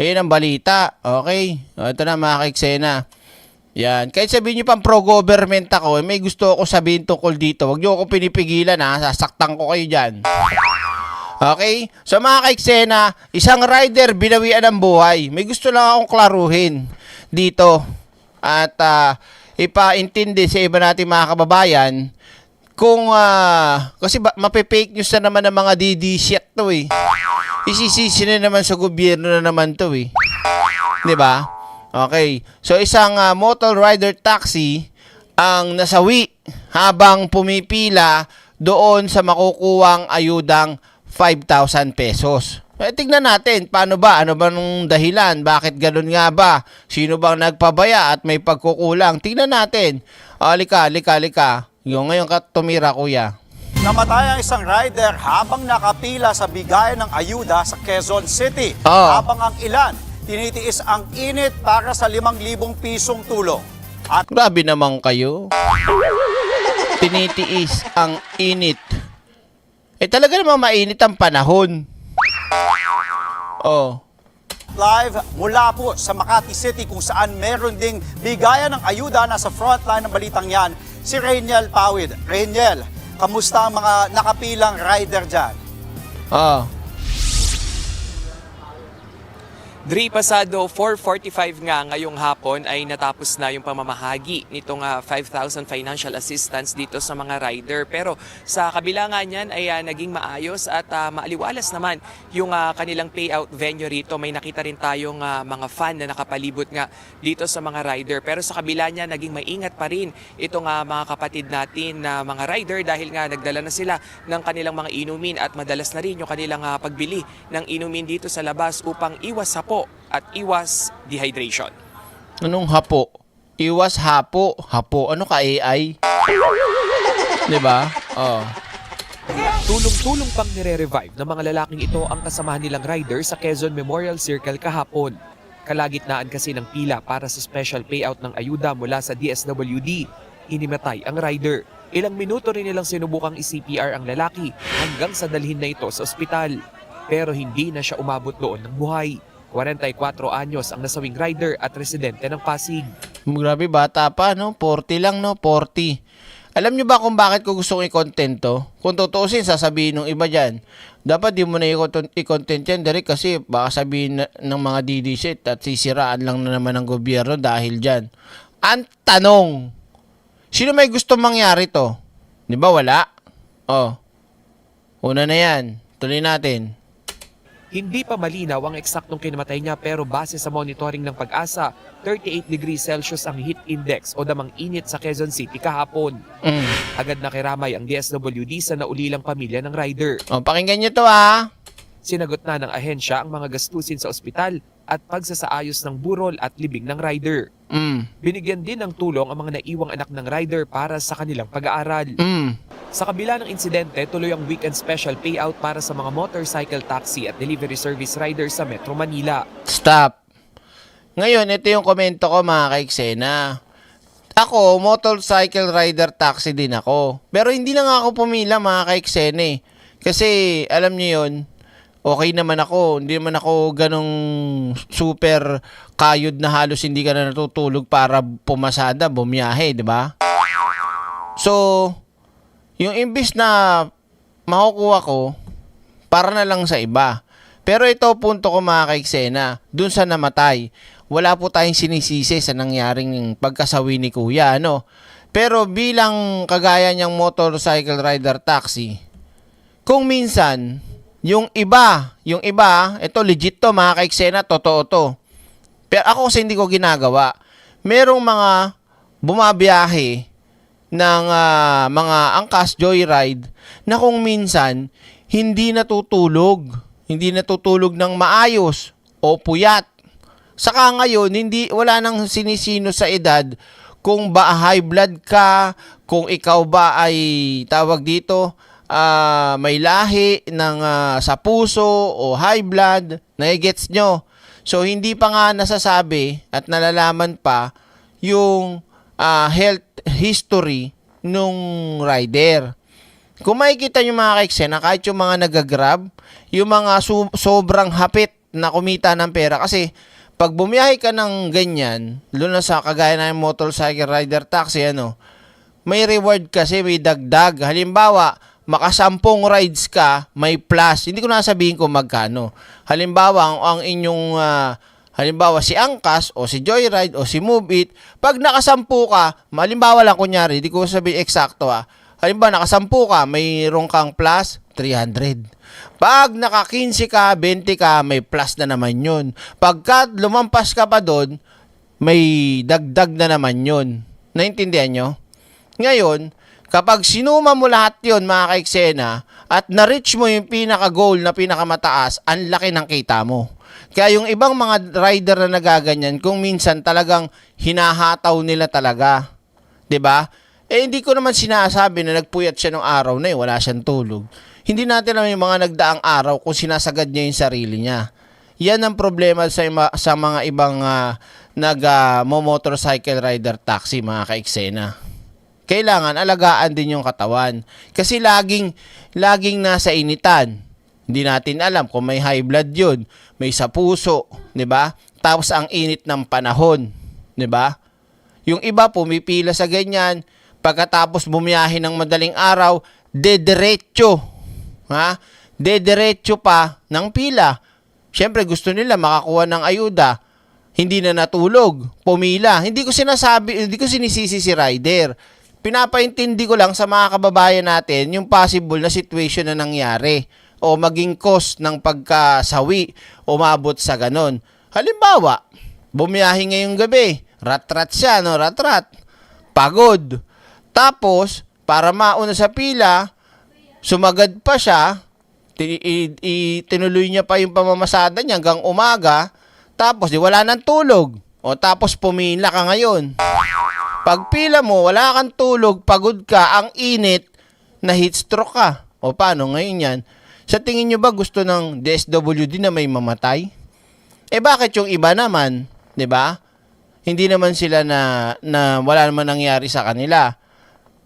Ayun ang balita. Okay. O, ito na mga kaiksena. Yan. Kahit sabihin nyo pang pro-government ako, may gusto ako sabihin tungkol dito. Huwag nyo ako pinipigilan ha. Sasaktan ko kayo dyan. Okay? So mga kaiksena, isang rider binawian ng buhay. May gusto lang akong klaruhin dito. At ipaintindi sa iba natin mga kababayan kung kasi mapipake news na naman ng mga DD shit to eh. Isisisi na naman sa gobyerno na naman to eh. 'Di ba? Okay. So isang motor rider taxi ang nasawi habang pumipila doon sa makukuwang ayudang 5,000 pesos. Tignan natin, paano ba? Ano ba nung dahilan? Bakit ganun nga ba? Sino bang nagpabaya at may pagkukulang? Tignan natin. Lika. Yung ngayon ka tumira, kuya. Namatay ang isang rider habang nakapila sa bigayan ng ayuda sa Quezon City. Habang ang ilan, tinitiis ang init para sa 5,000 pisong tulong. At Grabe naman kayo. Tinitiis ang init. Talaga naman mainit ang panahon. live mula po sa Makati City kung saan meron ding bigayan ng ayuda. Nasa frontline ng balitang yan, si Rainiel Pawid. Rainiel, kamusta ang mga nakapilang rider dyan? Dri, pasado 4:45 nga ngayong hapon ay natapos na yung pamamahagi nitong 5,000 financial assistance dito sa mga rider. Pero sa kabila nga niyan ay naging maayos at maaliwalas naman yung kanilang payout venue rito. May nakita rin tayong mga fan na nakapalibot nga dito sa mga rider. Pero sa kabila niya, naging maingat pa rin itong mga kapatid natin na mga rider dahil nga nagdala na sila ng kanilang mga inumin at madalas na rin yung kanilang pagbili ng inumin dito sa labas upang iwas hapo at iwas dehydration. Anong hapo? Iwas hapo. Hapo? Ano ka AI? Diba? Tulong-tulong pang nire-revive ng mga lalaking ito ang kasamahan nilang rider sa Quezon Memorial Circle kahapon. Kalagitnaan kasi ng pila para sa special payout ng ayuda mula sa DSWD, hinimatay ang rider. Ilang minuto rin nilang sinubukang i-CPR ang lalaki hanggang sa dalhin na ito sa ospital. Pero hindi na siya umabot doon ng buhay. 44 anyos ang nasawing rider at residente ng Pasig. Grabe, bata pa, no? 40 lang, no? 40. Alam nyo ba kung bakit ko gusto i-content to? Kung tutuusin, sasabihin ng iba dyan. Dapat di mo na i-content yan, direct, kasi baka sabihin ng mga DDC at sisiraan lang na naman ng gobyerno dahil dyan. Ang tanong, sino may gusto mangyari to? Di ba wala? Una na yan. Tuloy natin. Hindi pa malinaw ang eksaktong kinamatay niya pero base sa monitoring ng Pag-asa, 38 degrees Celsius ang heat index o damang init sa Quezon City kahapon. Agad nakiramay ang DSWD sa naulilang pamilya ng rider. Pakinggan nyo to ha. Sinagot na ng ahensya ang mga gastusin sa ospital at pagsasaayos ng burol at libing ng rider. Binigyan din ng tulong ang mga naiwang anak ng rider para sa kanilang pag-aaral. Sa kabila ng insidente, tuloy ang weekend special payout para sa mga motorcycle taxi at delivery service riders sa Metro Manila. Stop. Ngayon, ito yung komento ko mga kaiksena. Ako, motorcycle rider taxi din ako. Pero hindi na nga ako pumila mga kaiksena eh. Kasi alam niyo yun, okay naman ako. Hindi naman ako ganong super kayod na halos hindi ka na natutulog para pumasada, bumiyahe, di ba? So, yung imbis na makukuha ko, para na lang sa iba. Pero ito punto ko mga kaiksena, dun sa namatay, wala po tayong sinisisi sa nangyaring pagkasawi ni kuya, ano? Pero bilang kagaya niyang motorcycle rider taxi, kung minsan, yung iba, ito legit to mga kaiksena, totoo to. Pero ako kasi hindi ko ginagawa. Merong mga bumabiyahe ng mga angkas joyride na kung minsan hindi natutulog ng maayos o puyat. Saka ngayon wala nang sinisino sa edad kung ba high blood ka, kung ikaw ba ay tawag dito may lahi ng sa puso o high blood, nai-gets nyo. So hindi pa nga nasasabi at nalalaman pa yung health history nung rider. Kung makikita nyo mga kaiksena, kahit yung mga nagagrab, yung mga sobrang hapit na kumita ng pera kasi pag bumiyahe ka ng ganyan, lalo na sa kagaya ng motorcycle rider taxi, may reward kasi, may dagdag. Halimbawa, makasampung rides ka, may plus. Hindi ko na sabihin kung magkano. Halimbawa, ang inyong, halimbawa si Angkas o si Joyride o si Move It, pag nakasampu ka, halimbawa lang kunyari, hindi ko sabihin eksakto halimbawa nakasampu ka, mayroon kang plus 300. Pag naka 15 ka, 20 ka, may plus na naman yun. Pagka lumampas ka pa doon, may dagdag na naman yun. Naintindihan nyo? Ngayon, kapag sinuma mo lahat yun, mga kaiksena, at na-reach mo yung pinaka-goal na pinakamataas, ang laki ng kita mo. Kaya yung ibang mga rider na nagaganyan, kung minsan talagang hinahataw nila talaga. 'Di ba? Hindi ko naman sinasabi na nagpuyat siya ng araw na wala siyang tulog. Hindi natin alam yung mga nagdaang araw kung sinasagad niya yung sarili niya. Yan ang problema sa mga ibang motorcycle rider taxi, mga kaiksena. Kailangan alagaan din yung katawan. Kasi laging nasa initan. Hindi natin alam kung may high blood yun, may sa puso, 'di ba? Tapos ang init ng panahon, 'di ba? Yung iba pumipila sa ganyan, pagkatapos bumiyahe ng madaling araw, dediretso. Dediretso pa ng pila. Siyempre gusto nila makakuha ng ayuda. Hindi na natulog, pumila. Hindi ko sinisisi si rider. Pinapaintindi ko lang sa mga kababayan natin yung possible na situation na nangyari o maging cause ng pagkasawi, umabot sa ganon. Halimbawa, bumiyahe ngayong gabi, rat-rat siya, rat-rat, pagod. Tapos, para mauna sa pila, sumagad pa siya, tinuloy niya pa yung pamamasada niya hanggang umaga, tapos wala nang tulog. O tapos pumila ka ngayon. Pag pila mo, wala kang tulog, pagod ka, ang init, na heat stroke ka. O paano ngayon yan? Sa tingin nyo ba gusto ng DSWD na may mamatay? Bakit yung iba naman, 'di ba? Hindi naman sila na wala naman nangyari sa kanila.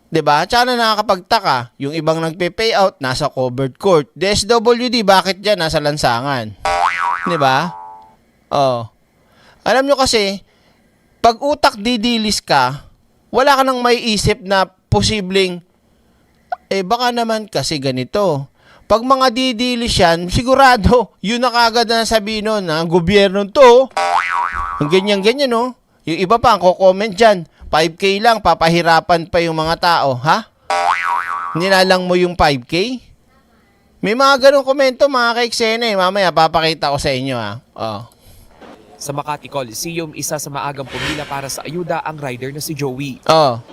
'Di ba? Tsaka na nakakapagtaka, yung ibang nagpe-payout nasa covered court. DSWD bakit diyan nasa lansangan? 'Di ba? Alam nyo kasi, pag utak didilis ka, wala ka nang may isip na posibleng baka naman kasi ganito. Pag mga didilis yan, sigurado, yun na kagad na sabihin nun, ang gobyerno to, ang ganyan-ganyan, no? Yung iba pa, ang comment dyan, 5K lang, papahirapan pa yung mga tao, ha? Nilalang mo yung 5K? May mga ganong komento, mga kaiksena, mamaya papakita ko sa inyo, ha? Sa Makati Coliseum, isa sa maagang pumila para sa ayuda ang rider na si Joey.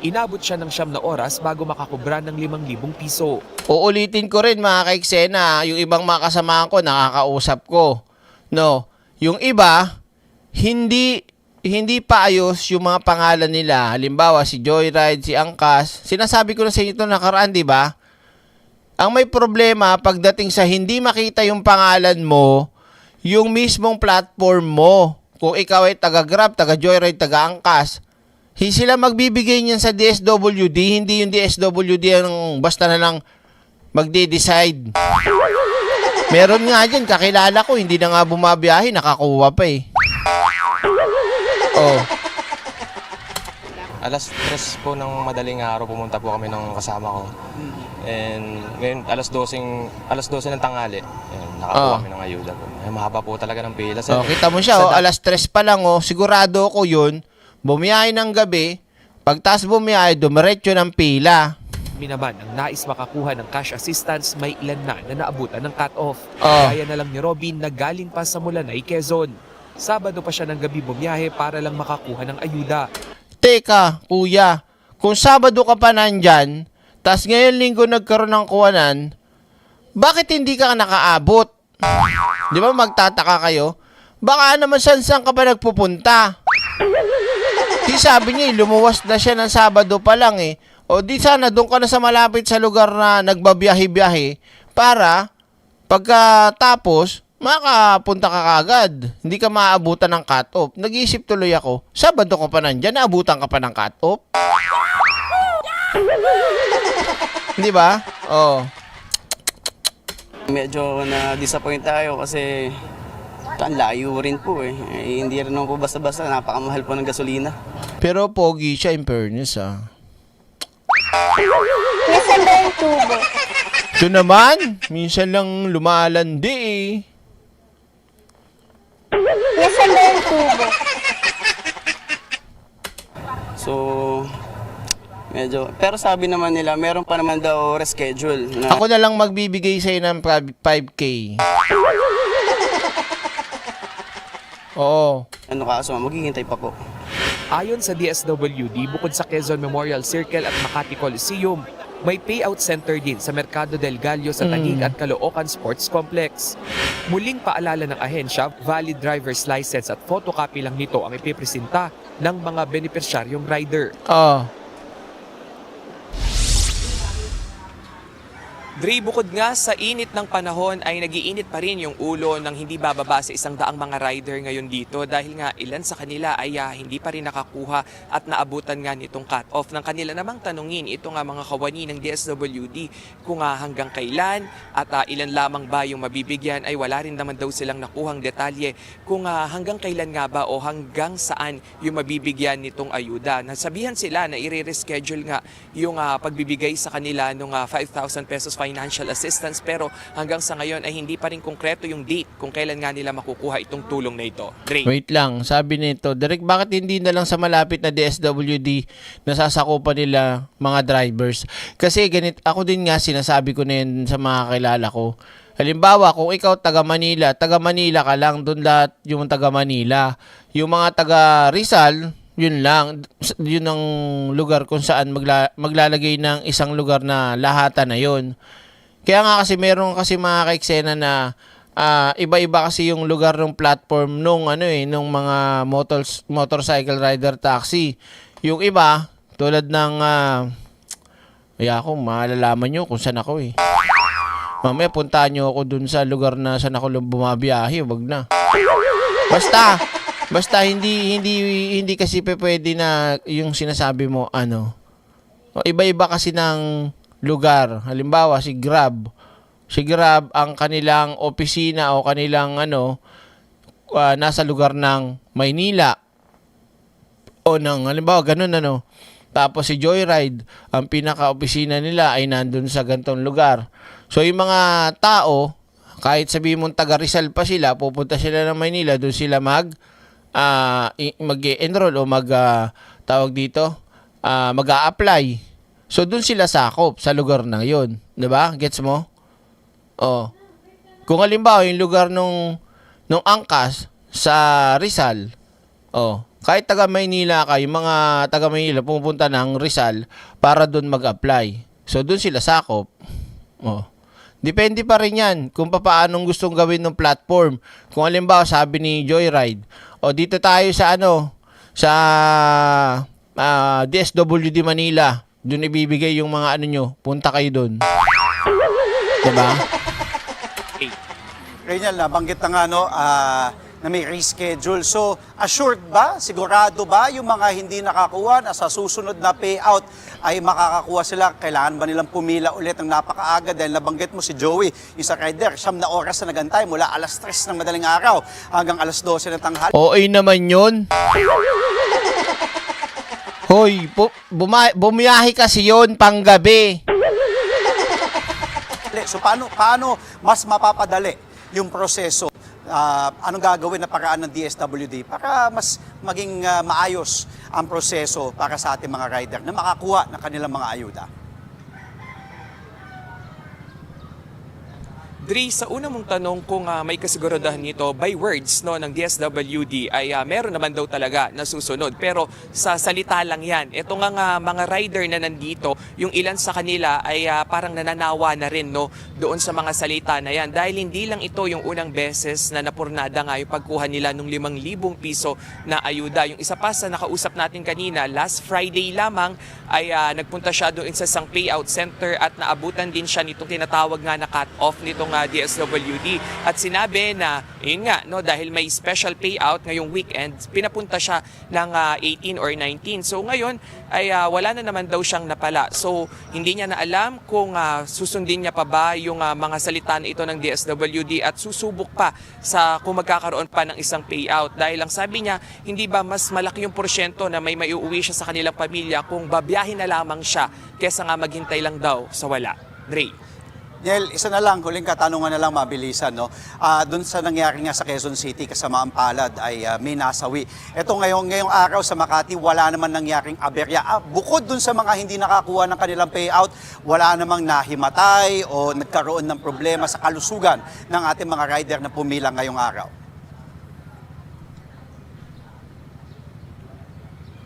Inabot siya ng 9 na oras bago makakubra ng 5,000 piso. Uulitin ko rin, mga kaiksena, yung ibang mga kasama ko, nakakausap ko. No, yung iba, hindi pa ayos yung mga pangalan nila. Halimbawa, si Joyride, si Angkas. Sinasabi ko na sa inyo ito nakaraan, di ba? Ang may problema, pagdating sa hindi makita yung pangalan mo, yung mismong platform mo, kung ikaw ay taga-Grab, taga-Joyride, taga-Angkas, hindi sila magbibigay niyan sa DSWD, hindi yung DSWD ang basta na lang magde-decide. Meron nga dyan, kakilala ko, hindi na nga bumabiyahe, nakakuha pa eh. Alas 3 po ng madaling araw pumunta po kami ng kasama ko. And ngayon alas 12 ng tanghali. Nakakuha kami ng ayuda po. Mahaba po talaga ng pila. Kita mo siya, alas 3 pa lang, sigurado ko yun, bumiyahe ng gabi, pagtas bumiyahe, dumiretso ng pila. Naman ang nais makakuha ng cash assistance, may ilan na naabutan ng cut-off. Kaya na lang ni Robin na galing pa sa Mulanay, Quezon. Sabado pa siya ng gabi bumiyahe para lang makakuha ng ayuda. Teka, kuya, kung Sabado ka pa nandyan, tas ngayon Linggo nagkaroon ng kuwanan, bakit hindi ka nakaabot? Di ba magtataka kayo? Baka naman saan ka pa nagpupunta? Di sabi niya, lumuwas na siya ng Sabado pa lang eh. O di sana doon ka na sa malapit sa lugar na nagbabiyahe-biyahe para pagkatapos, makapunta ka kagad. Hindi ka maaabutan ng cut-off. Nag-iisip tuloy ako, Sabado ka pa nandyan, naabutan ka pa ng cut-off? Di ba? Medyo na-disappoint tayo kasi Ang layo rin po eh. Hindi rin naman po basta-basta, napakamahal po ng gasolina. Pero pogi siya, in fairness ah. Nasaan ba yung tubo? Ito naman, minsan lang lumalandi eh. Nasaan ba yung tubo? So, medyo... Pero sabi naman nila, meron pa naman daw reschedule. Na, Ako na lang magbibigay sa'yo ng 5K. Oo. ano kaso, maghihintay pa po. Ayon sa DSWD, bukod sa Quezon Memorial Circle at Makati Coliseum, may payout center din sa Mercado del Gallo sa Taguig at Caloocan Sports Complex. Muling paalala ng ahensya, valid driver's license at photocopy lang nito ang ipipresenta ng mga benepisyaryong rider. Oo. Dre, bukod nga sa init ng panahon ay nagiinit pa rin yung ulo ng hindi bababa sa 100 mga rider ngayon dito dahil nga ilan sa kanila ay hindi pa rin nakakuha at naabutan nga nitong cut-off. Ng kanila namang tanungin ito nga mga kawani ng DSWD kung hanggang kailan at ilan lamang ba yung mabibigyan ay wala rin naman daw silang nakuhang detalye kung hanggang kailan nga ba o hanggang saan yung mabibigyan nitong ayuda. Nasabihan sila na i-reschedule nga yung pagbibigay sa kanila ng 5,000 pesos financial assistance pero hanggang sa ngayon ay hindi pa rin konkreto yung date kung kailan nga nila makukuha itong tulong na ito. Dre. Wait lang, sabi nito, Direk, bakit hindi na lang sa malapit na DSWD nasasakupan nila mga drivers? Kasi ganit, ako din nga sinasabi ko na yun sa mga kilala ko. Halimbawa, kung ikaw taga Manila ka lang, doon lahat yung taga Manila. Yung mga taga Rizal, yun lang, yun ang lugar kung saan maglalagay ng isang lugar na lahatan na yun. Kaya nga kasi meron kasi mga kaiksena na iba-iba kasi yung lugar ng platform nung nung mga motorcycle rider taxi. Yung iba, tulad ng malalaman nyo kung saan ako eh. Mamaya puntahan nyo ako dun sa lugar na saan ako bumabiyahe, wag na. Basta hindi kasi pwede na yung sinasabi mo iba-iba kasi ng lugar. Halimbawa si Grab ang kanilang opisina o kanilang nasa lugar ng Maynila. O halimbawa ganun Tapos si Joyride, ang pinaka-opisina nila ay nandun sa gantong lugar. So yung mga tao, kahit sabihin mong taga Rizal pa sila, pupunta sila ng Maynila, doon sila mag-enroll o mag-a-apply. So doon sila sakop sa lugar na 'yon, 'di ba? Gets mo? Oh. Kung halimbawa yung lugar nung angkas sa Rizal, kahit taga Maynila ka, yung mga taga Maynila pupunta ng Rizal para doon mag-apply. So doon sila sakop. Depende pa rin 'yan kung paanong gustong gawin ng platform. Kung halimbawa sabi ni Joyride, dito tayo sa DSWD Manila. Doon ibibigay yung mga punta kayo doon. Diba? Reynel, nabanggit na nga na may reschedule. So, assured ba, sigurado ba yung mga hindi nakakuha na sa susunod na payout ay makakakuha sila? Kailangan ba nilang pumila ulit ng napakaaga? Dahil nabanggit mo si Joey, isang rider, 9 na oras na nagantay mula alas 3 ng madaling araw hanggang alas 12 ng tanghali. Okay naman yun. Hoy, bumiyahe kasi yun panggabi. So, paano mas mapapadali yung proseso? Anong gagawin na paraan ng DSWD para mas maging maayos ang proseso para sa ating mga rider na makakuha ng kanilang mga ayuda? Dre, sa una mong tanong kung may kasiguraduhan nito, by words ng DSWD ay meron naman daw talaga na susunod. Pero sa salita lang yan. Ito nga mga rider na nandito, yung ilan sa kanila ay parang nananawa na rin doon sa mga salita na yan. Dahil hindi lang ito yung unang beses na napurnada nga yung pagkuha nila ng 5,000 piso na ayuda. Yung isa pa sa nakausap natin kanina, last Friday lamang ay nagpunta siya doon sa isang payout center at naabutan din siya nitong tinatawag nga na cut-off nitong DSWD at sinabi na yun nga no, dahil may special payout ngayong weekend, pinapunta siya ng 18 or 19. So ngayon ay wala na naman daw siyang napala. So hindi niya na alam kung susundin niya pa ba yung mga salita na ito ng DSWD at susubok pa sa kung magkakaroon pa ng isang payout. Dahil ang sabi niya, hindi ba mas malaki yung porsyento na may maiuwi siya sa kanilang pamilya kung babiyahin na lamang siya kesa nga maghintay lang daw sa wala. Dre. Nel, isa na lang, huling katanungan na lang mabilisan, no? Doon sa nangyari nga sa Quezon City, kasama ang palad ay may nasawi. Ito ngayong araw sa Makati, wala naman nangyaring aberya. Bukod doon sa mga hindi nakakuha ng kanilang payout, wala namang nahimatay o nagkaroon ng problema sa kalusugan ng ating mga rider na pumila ngayong araw.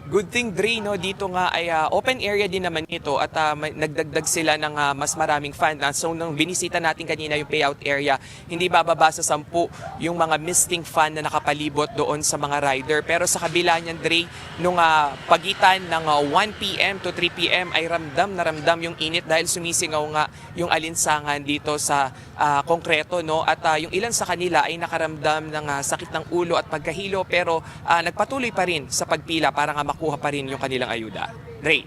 Good thing, Dre, no? Dito nga ay open area din naman ito at nagdagdag sila ng mas maraming fan. So nung binisita natin kanina yung payout area, hindi bababa sa 10 yung mga misting fan na nakapalibot doon sa mga rider. Pero sa kabila niyan, Dre, nung pagitan ng 1 p.m. to 3 p.m. ay ramdam na ramdam yung init dahil sumisingaw nga yung alinsangan dito sa konkreto, no? At yung ilan sa kanila ay nakaramdam ng sakit ng ulo at pagkahilo pero nagpatuloy pa rin sa pagpila para nga makuha pa rin yung kanilang ayuda. Ray.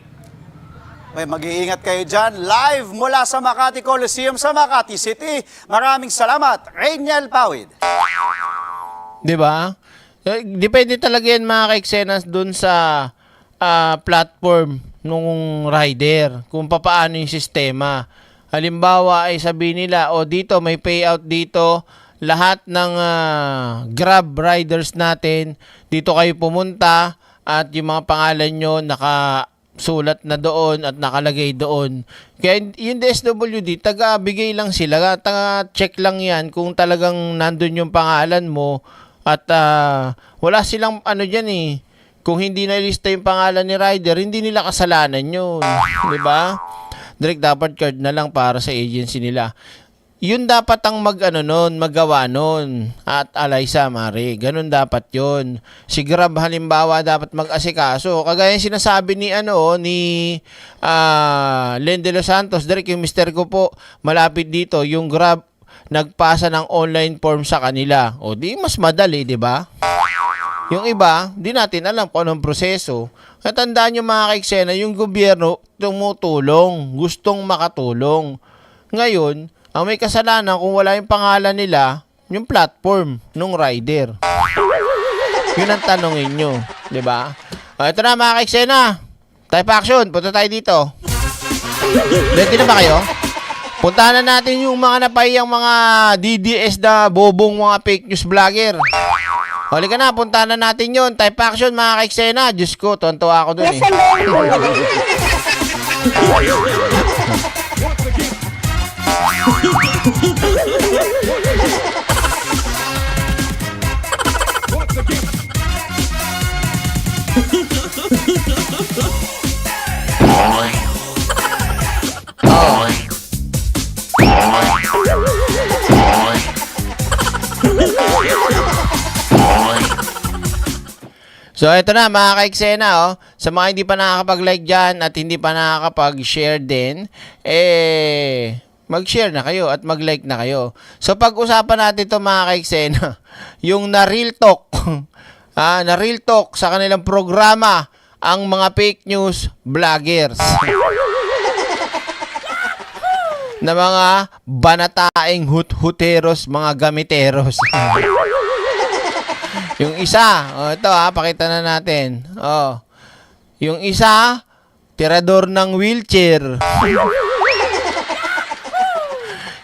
Okay, mag-iingat kayo dyan. Live mula sa Makati Coliseum sa Makati City. Maraming salamat, Rainiel Pawid. Di ba? Depende talaga yan mga ka-eksenas dun sa platform nung rider, kung papaano yung sistema. Halimbawa ay sabihin nila, o dito may payout dito, lahat ng Grab riders natin, dito kayo pumunta at yung mga pangalan nyo nakasulat na doon at nakalagay doon. Kaya yung DSWD, taga-bigay lang sila, taga-check lang yan kung talagang nandun yung pangalan mo at wala silang ano dyan eh. Kung hindi na-lista yung pangalan ni rider, hindi nila kasalanan yun. Diba? Direct dapat card na lang para sa agency nila. Yun dapat ang magawa nun. At Alaysa, Mari. Ganun dapat yun. Si Grab halimbawa dapat mag-asikaso. Kagaya yung sinasabi ni Len de los Santos, direct yung mister ko po, malapit dito, yung Grab nagpasa ng online form sa kanila. O di mas madali, di ba? Yung iba, di natin alam kung anong proseso. At tandaan nyo mga ka-eksena, yung gobyerno tumutulong, gustong makatulong. Ngayon, ang may kasalanan kung wala yung pangalan nila, yung platform nung rider. Yun ang tanongin nyo, di ba? Ito na mga ka-eksena, type action, punta tayo dito. Ready na ba kayo? Puntahan na natin yung mga napahiyang mga DDS na bobong mga fake news vlogger. Huli ka na, puntahan na natin yun. Type action mga ka-eksena. Diyos ko, tuwan-tuwa ako dun eh. So, ito na mga ka-eksena, sa mga hindi pa nakakapag-like dyan at hindi pa nakakapag-share din, mag-share na kayo at mag-like na kayo. So, pag-usapan natin ito mga ka-eksena, yung na-real talk, na-real talk sa kanilang programa, ang mga fake news vloggers. Na mga banataing hut-huteros, mga gamiteros. Yung isa, ito pakita na natin. Yung isa, tirador ng wheelchair.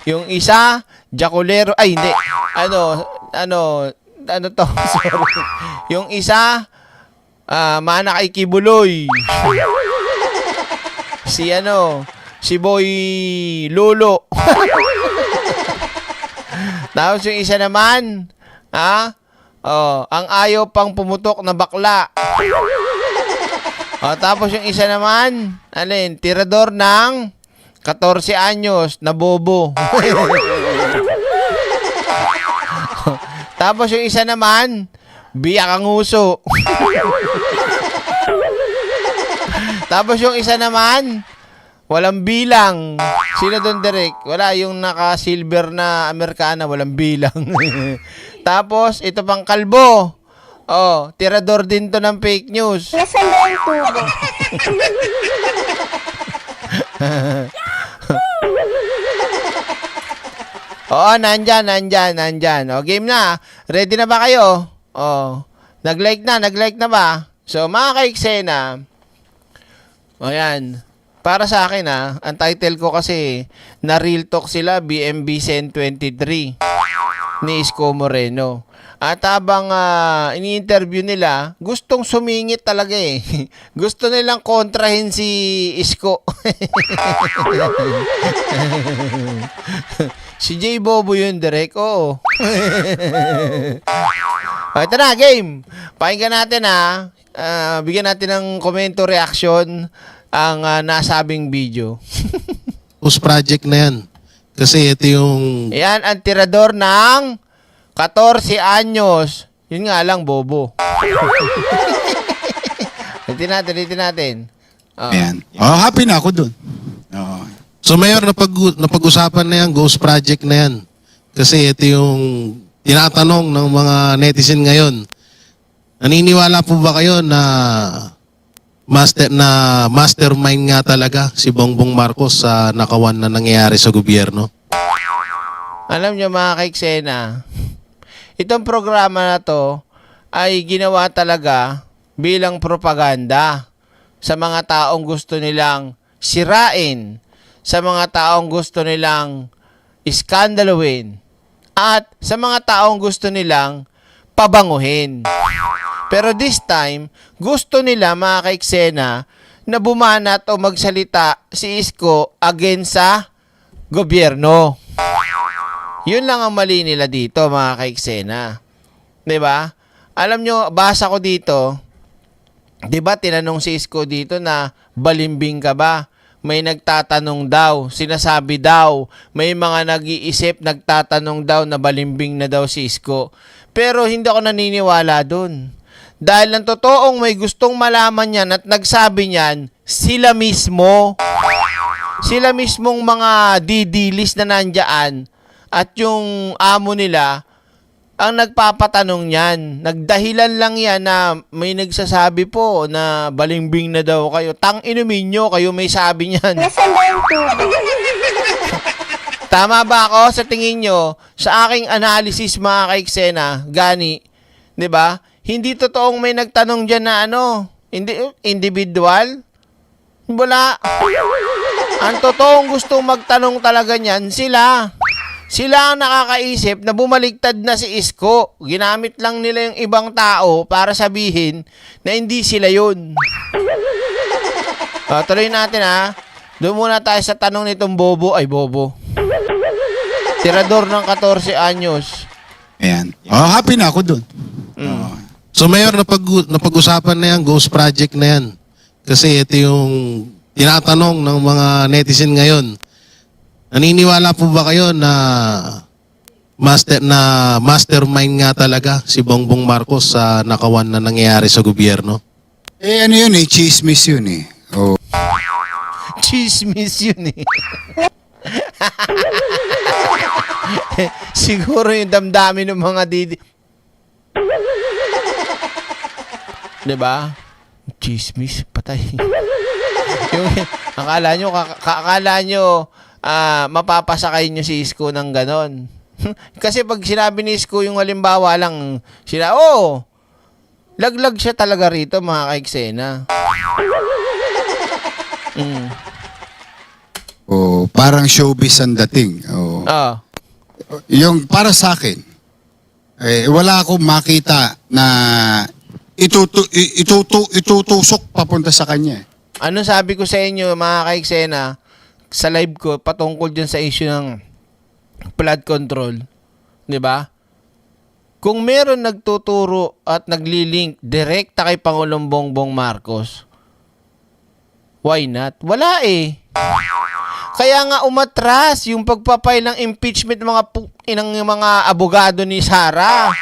Yung isa, jaculero, ay hindi. Ano to? Sorry. Yung isa, mana kay Kibuloy. Si Boy Lolo. Tapos yung isa naman, ang ayaw pang pumutok na bakla. Tapos yung isa naman, tirador ng 14 anyos na bobo. Tapos yung isa naman, biyak ang uso. Tapos yung isa naman, Walang bilang. Sino doon, Direk? Wala yung naka-silver na Amerikana, walang bilang. Tapos, ito pang kalbo. Oh, tirador din to ng fake news. Nasaan ba yung tubo? Oo, nandyan. O, game na. Ready na ba kayo? O, nag-like na ba? So, mga ka-eksena, o yan, para sa akin ang title ko kasi, na Real Talk sila, BMB Sen 23, ni Isko Moreno. At habang ini-interview nila, gustong sumingit talaga eh. Gusto nilang kontrahin si Isko. Si J Bobo yun, Direk. Oo. Ito na, game. Pakinggan natin bigyan natin ng komento reaction ang nasabing video. Post project na yan. Kasi ito yung Yan ang tirador ng 14 anyos. Yun nga lang, bobo. Ulitin natin. Ayan. Oh, happy na ako dun. Oh. So Mayor, napag-usapan na yan, ghost project na yan. Kasi ito yung tinatanong ng mga netizen ngayon. Naniniwala po ba kayo na mastermind nga talaga si Bongbong Marcos sa nakawan na nangyayari sa gobyerno? Alam nyo mga kaiksena, itong programa na to ay ginawa talaga bilang propaganda sa mga taong gusto nilang sirain, sa mga taong gusto nilang iskandaluhin, at sa mga taong gusto nilang pabanguhin. Pero this time, gusto nila mga kaiksena na bumanat o magsalita si Isko against sa gobyerno. Yun lang ang mali nila dito, mga kaiksena. 'Di ba? Alam nyo, basa ko dito, 'di ba tinanong si Isko dito na balimbing ka ba? May nagtatanong daw, sinasabi daw, may mga nag-iisip, nagtatanong daw na balimbing na daw si Isko. Pero hindi ako naniniwala dun. Dahil ang totoong may gustong malaman yan at nagsabi niyan, sila mismo. Sila mismong mga didilis na nandyan at yung amo nila ang nagpapatanong niyan. Nagdahilan lang yan na may nagsasabi po na balimbing na daw kayo. Tang-inumin nyo, kayo may sabi niyan. Nasaan ba yung tubo? Tama ba ako sa tingin nyo? Sa aking analysis mga kaiksena, gani, 'di ba? Hindi totoong may nagtanong diyan na individual. Wala. Ang totoong gustong magtanong talaga niyan sila. Sila ang nakakaisip na bumaligtad na si Isko. Ginamit lang nila yung ibang tao para sabihin na hindi sila yun. Tuloy natin Doon muna tayo sa tanong nitong bobo. Ay, bobo. Tirador ng 14 anyos. Ayan. Oh, happy na ako dun. Oh. So Mayor, napag-usapan na yan, ghost project na yan. Kasi ito yung tinatanong ng mga netizen ngayon. Naniniwala po ba kayo na mastermind nga talaga si Bongbong Marcos sa nakawan na nangyayari sa gobyerno? Ano yun chismis yun Oh. Chismis yun eh. Siguro yung damdamin ng mga diba? Chismis, patay. Yung, akala nyo mapapasakay nyo si Isko ng ganon. Kasi pag sinabi ni Isko yung halimbawa lang, laglag siya talaga rito mga kaiksena. Oh, parang showbiz ang dating. Oh. Yung para sa akin, wala akong makita na itutusok papunta sa kanya. Ano sabi ko sa inyo mga kaiksena sa live ko patungkol dyan sa issue ng flood control, 'di ba? Kung meron nagtuturo at naglilink direkta kay Pangulong Bongbong Marcos, why not? Wala eh. Kaya nga umatras yung pagpapay ng impeachment ng mga abogado ni Sara.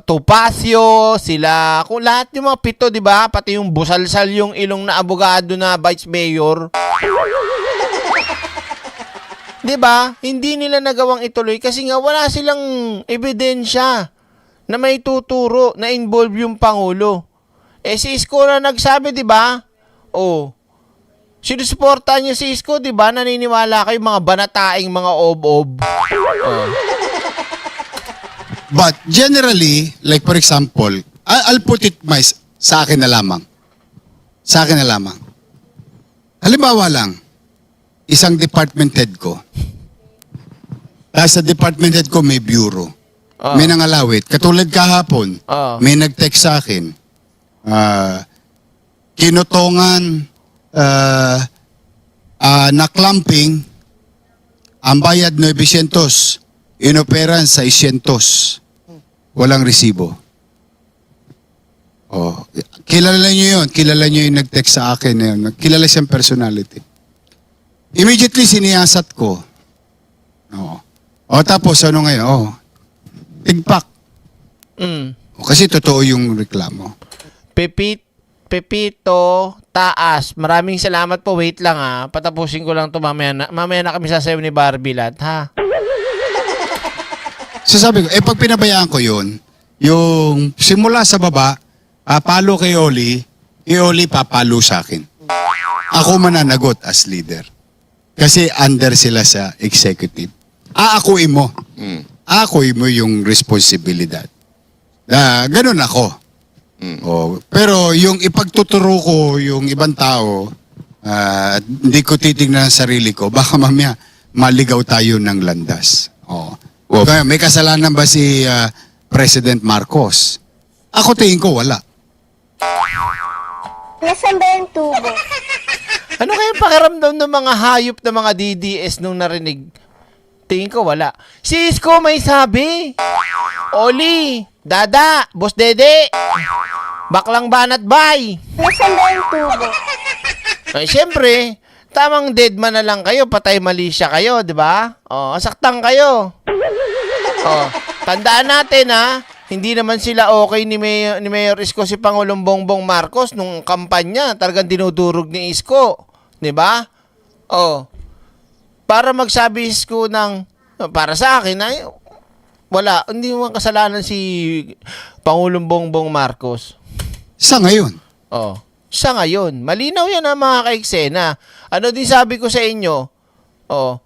Topacio, sila, kung lahat yung mga pito, di ba? Pati yung busalsal yung ilong na abogado na vice mayor. Di ba? Hindi nila nagawang ituloy kasi nga wala silang ebidensya na may tuturo na involve yung Pangulo. Eh si Isko na nagsabi, di ba? Oh. Sinusuportahan niya si Isko, di ba? Naniniwala kayo mga banataing mga ob-ob. Oh. But generally, like for example, I'll put it sa akin na lamang. Sa akin na lamang. Halimbawa lang, isang department head ko. Sa department head ko may bureau. May nangalawit. Katulad kahapon, may nag-text sa akin. Kinutongan na clamping, ang bayad 900, inoperan 600. Walang resibo. Oh, kilala niyo yun. Kilala niyo yung nag-text sa akin na yun. Kilala siyang personality. Immediately siniyasat ko. Oo. O tapos ano ngayon? Oh, tigpak. Kasi totoo yung reklamo. Pepito Taas. Maraming salamat po. Wait lang ha. Patapusin ko lang to mamaya na. Mamaya na kami sasayaw ni Barbie Lat, ha? So sabi ko, pag pinabayaan ko yun, yung simula sa baba, palo kay Oli, Oli papalo sa akin. Ako mananagot as leader. Kasi under sila sa executive. Aakuin mo. Aakuin mo yung responsibilidad. Ganun ako. Oh, pero yung ipagtuturo ko yung ibang tao, hindi ko titingnan ang sarili ko, baka mamaya maligaw tayo ng landas. Oh. Kaya may kasalanan ba si President Marcos? Ako tingin ko wala. Nasaan ba yung tubo? Ano kaya pakiramdam ng mga hayop na mga DDS nung narinig? Tingin ko wala. Si Isko may sabi. Oli, Dada, Boss Dede, Baklang Banat Bay. Nasaan ba yung tubo? Ay, siyempre, tamang dead man na lang kayo, patay mali siya kayo, di ba? Oh, saktan kayo. Oh, tandaan natin ha, hindi naman sila okay ni Mayor Isko si Pangulong Bongbong Marcos nung kampanya, talagang dinudurog ni Isko, di ba? Oh. Para magsabi Isko ng para sa akin ay wala, hindi mo kasalanan si Pangulong Bongbong Marcos. Sa ngayon. Oh. Sa ngayon, malinaw yan ang mga kaiksena. Ano din sabi ko sa inyo? Oh.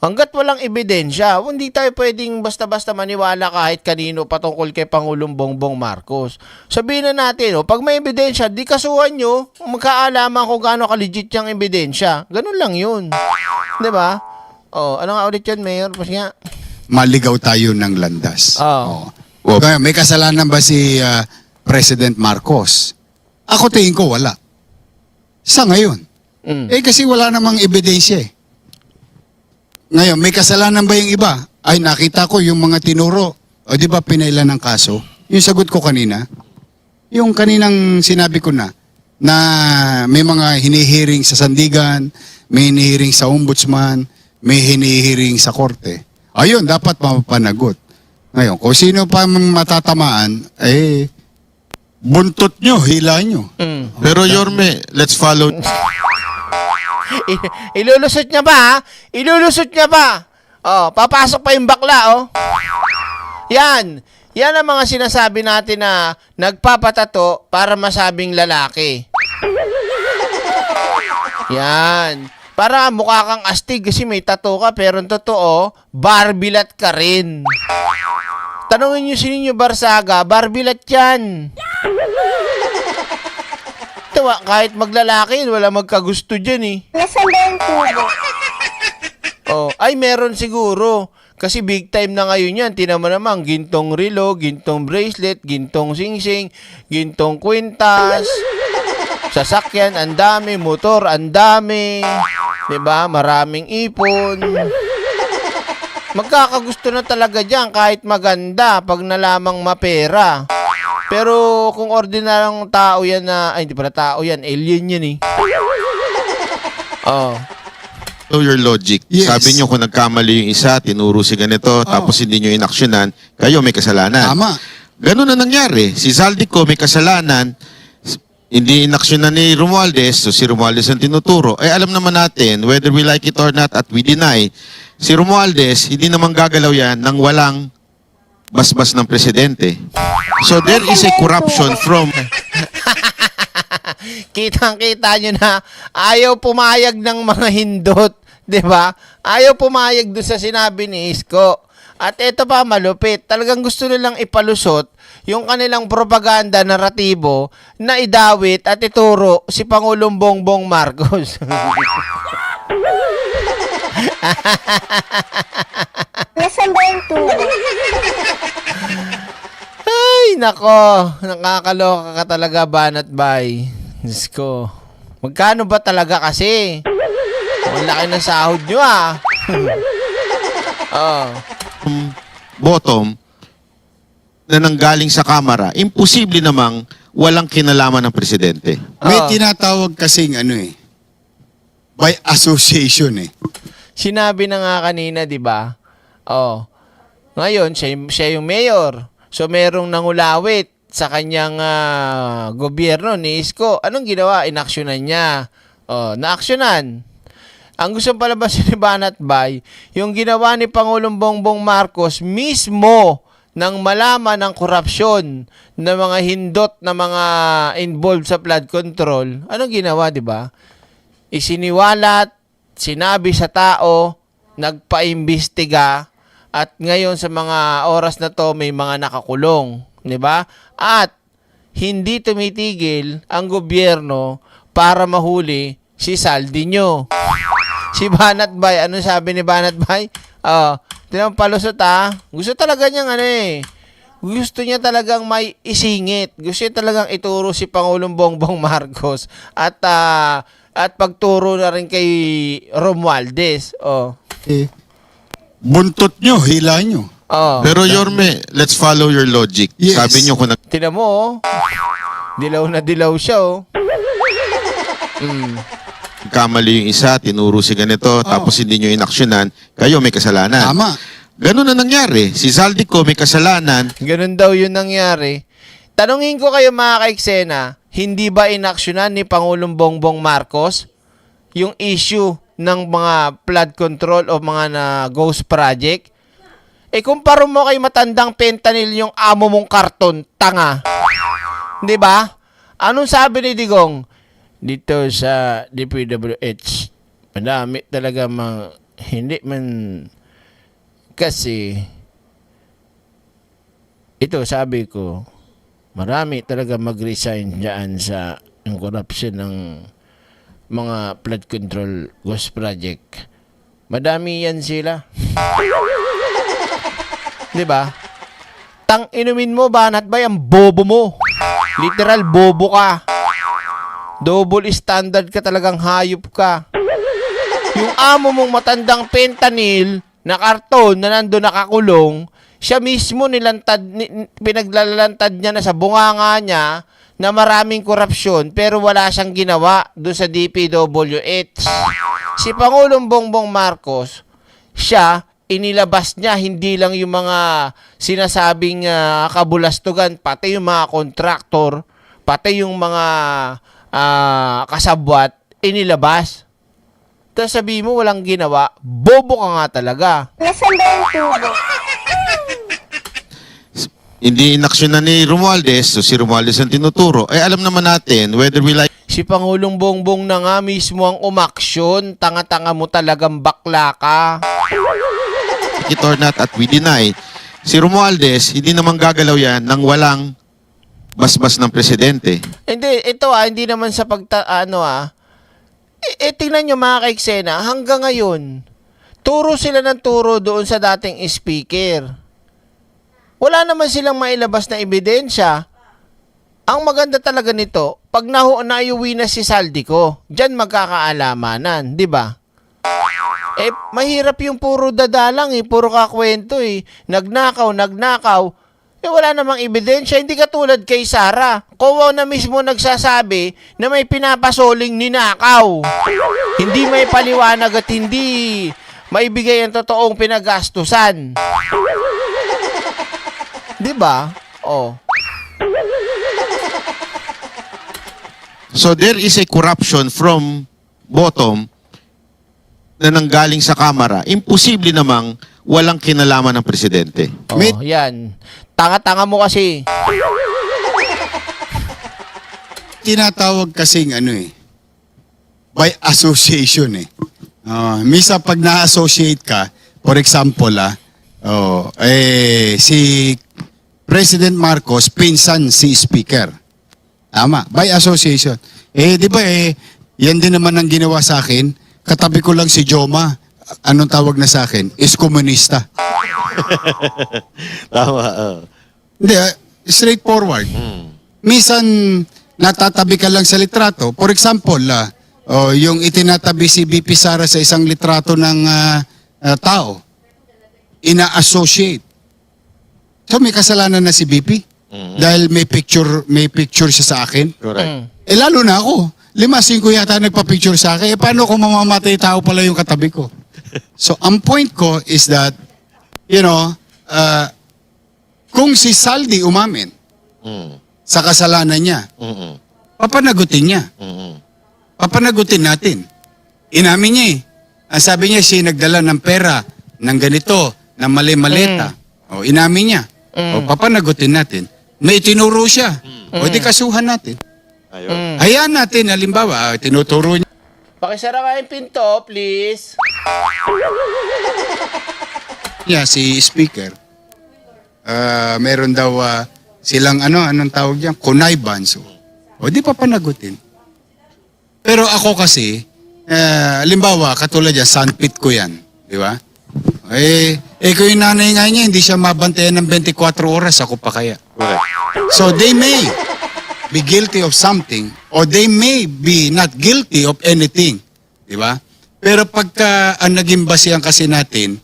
Hanggat walang ebidensya, hindi tayo pwedeng basta-basta maniwala kahit kanino patungkol kay Pangulong Bongbong Marcos. Sabihin na natin, pag may ebidensya, di kasuhan nyo, magkaalaman kung gaano ka-legit yung ebidensya. Ganun lang yun. Diba? Oh, ano nga ulit yun, Mayor? Pas nga. Maligaw tayo ng landas. Oh. Kaya may kasalanan ba si President Marcos? Ako tingin ko wala. Sa ngayon. Kasi wala namang ebidensya eh. Ngayon, may kasalanan ba yung iba? Ay, nakita ko yung mga tinuro. O di ba pinailan ng kaso? Yung sagot ko kanina, yung kaninang sinabi ko na may mga hinihiring sa sandigan, may hinihiring sa ombudsman, may hinihiring sa korte. Ayun, dapat mapapanagot. Ngayon, kung sino pa matatamaan, buntot nyo, hila nyo. Pero Yorme, let's follow. Ilulusot niya ba, ha? Ilulusot niya ba? Oh, papasok pa yung bakla, oh. Yan. Yan ang mga sinasabi natin na nagpapatato para masabing lalaki. Yan. Para mukha kang astig kasi may tato ka, pero ang totoo, barbilat ka rin. Tanungin nyo si Nino Barsaga, barbilat yan. Tawa, kahit maglalaki, wala magkagusto dyan eh. Nasaan ba yung tubo? Oh, ay meron siguro. Kasi big time na ngayon yan. Tinan mo naman, gintong relo, gintong bracelet, gintong singsing, gintong kwintas, sasakyan, ang dami, motor, ang dami. Diba? Maraming ipon. Magkakagusto na talaga dyan kahit maganda pag nalamang mapera. Pero kung ordinaryong tao yan na, ay hindi pala tao yan, alien yan eh. Oh. follow your logic. Yes. Sabi nyo kung nagkamali yung isa, tinuro si ganito, tapos hindi nyo inaksyonan, kayo may kasalanan. Tama. Ganun na nangyari. Si Zaldico may kasalanan, hindi inaksyonan ni Romualdez, so si Romualdez ang tinuturo. Eh alam naman natin, whether we like it or not at we deny, si Romualdez, hindi naman gagalaw yan nang walang basbas ng presidente. So there is a corruption from... Kitang-kita nyo na ayaw pumayag ng mga hindot, 'di ba? Ayaw pumayag doon sa sinabi ni Isko. At ito pa malupit, talagang gusto nilang ipalusot yung kanilang propaganda naratibo na idawit at ituro si Pangulong Bongbong Marcos. Nasaan ba yung tubo? Ay, nako, nakakaloka ka talaga, Banat Bay. Diyos ko. Magkano ba talaga kasi? Ang laki ng sahod nyo, ah. Oh. bottom na nanggaling sa Kamara, imposible namang walang kinalaman ng presidente. May Oo. tinatawag kasing by association Sinabi na nga kanina, di ba? Oh. Ngayon, siya yung mayor. So, merong nangulawit sa kanyang gobyerno ni Isko. Anong ginawa? Inaksyonan niya. Oh, naaksyonan. Ang gusto palabasin ni Banat Bay, yung ginawa ni Pangulong Bongbong Marcos mismo nang malaman ng korupsyon ng mga hindot na mga involved sa flood control. Anong ginawa, di ba? Isiniwalat, sinabi sa tao, nagpaimbestiga, at ngayon sa mga oras na to may mga nakakulong, 'di ba? At hindi tumitigil ang gobyerno para mahuli si Saldiño. Si Banat Bay, ano sabi ni Banat Bay? Tinang palusot Gusto talaga niyang gusto niya talagang may isingit. Gusto niya talagang ituro si Pangulong Bongbong Marcos at pagturo na rin kay Romualdez. Buntot nyo, hila nyo. Pero Yorme, let's follow your logic. Yes. Sabi nyo kung Tingnan mo, dilaw na dilaw siya, nagkamali yung isa, tinuro si ganito, tapos hindi nyo inaksyonan, kayo may kasalanan. Tama. Ganun na nangyari. Si Zaldico may kasalanan, Ganun daw yun nangyari. Tanungin ko kayo mga kaiksena, hindi ba inaksyonan ni Pangulong Bongbong Marcos yung issue ng mga flood control o mga ghost project? Kumpara mo kay matandang fentanyl yung amo mong karton, tanga. 'Di ba? Anong sabi ni Digong? Dito sa DPWH, madami talaga hindi man kasi ito sabi ko, marami talaga mag-resign dyan sa yung corruption ng mga flood control ghost project. Madami yan sila. Di ba? Tang inumin mo, Banat Bay, ang bobo mo. Literal bobo ka. Double standard ka, talagang hayop ka. Yung amo mong matandang fentanyl na karton na nandun nakakulong, siya mismo pinaglalantad niya na sa bunganga niya na maraming korupsyon pero wala siyang ginawa doon sa DPWH. Si Pangulong Bongbong Marcos, siya, inilabas niya hindi lang yung mga sinasabing kabulastugan, pati yung mga kontraktor, pati yung mga kasabwat, inilabas. Tapos sabi mo walang ginawa, bobo ka nga talaga. Nasaan ba yung tubo? hindi inaksyonan ni Romualdez, so si Romualdez ang tinuturo. Alam naman natin, whether we like Si Pangulong Bongbong na nga mismo ang umaksyon. Tanga-tanga mo talagang bakla ka. it or not at we deny, si Romualdez, hindi naman gagalaw yan nang walang basbas ng presidente. Hindi, ito hindi naman sa tingnan nyo mga kaiksena, hanggang ngayon, turo sila ng turo doon sa dating speaker. Wala naman silang mailabas na ebidensya. Ang maganda talaga nito, pag naiuwi na si Zaldico, dyan magkakaalamanan, di ba? Mahirap yung puro dadalang puro kakwento Nagnakaw. wala namang ebidensya. Hindi katulad kay Sara. Kuwaw na mismo nagsasabi na may pinapasoling ninakaw. Hindi may paliwanag at hindi maibigay ang totoong pinagastusan. Di ba? Oh. So there is a corruption from bottom na nanggaling sa Kamara. Imposible namang walang kinalaman ng presidente. Oh, yan. Tanga-tanga mo kasi. Tinatawag kasing by association misa pag na-associate ka, for example, si President Marcos, pinsan si Speaker. Tama, by association. Di ba yan din naman ang ginawa sa akin. Katabi ko lang si Joma. Anong tawag na sa akin? Is komunista. Tama. Hindi, straightforward. Minsan, natatabi ka lang sa litrato. For example, yung itinatabi si BP Sara sa isang litrato ng tao, ina-associate. So may kasalanan na si BP dahil may picture siya sa akin. Correct. Lalo na ako. 5-5 yata nagpa-picture sa akin. Paano kung mamamatay tao pala yung katabi ko? So ang point ko is that, kung si Saldi umamin sa kasalanan niya, papanagutin niya. Papanagutin natin. Inamin niya Ang sabi niya, siya nagdala ng pera, ng ganito, ng mali-maleta. O, inamin niya. O, papanagutin natin. May tinuro siya. O, di kasuhan natin. Hayaan natin, halimbawa, tinuturo niya. Pakisara nga yung pinto, please. Si Speaker, meron daw silang anong tawag diyan? Connivance. O, di papanagutin. Pero ako kasi, halimbawa, katulad yan, sandpit ko yan. Di ba? Kung yung nanay nga niya, hindi siya mabantayan ng 24 oras, ako pa kaya. So they may be guilty of something or they may be not guilty of anything. Di ba? Pero pagka ang naging basihan kasi natin,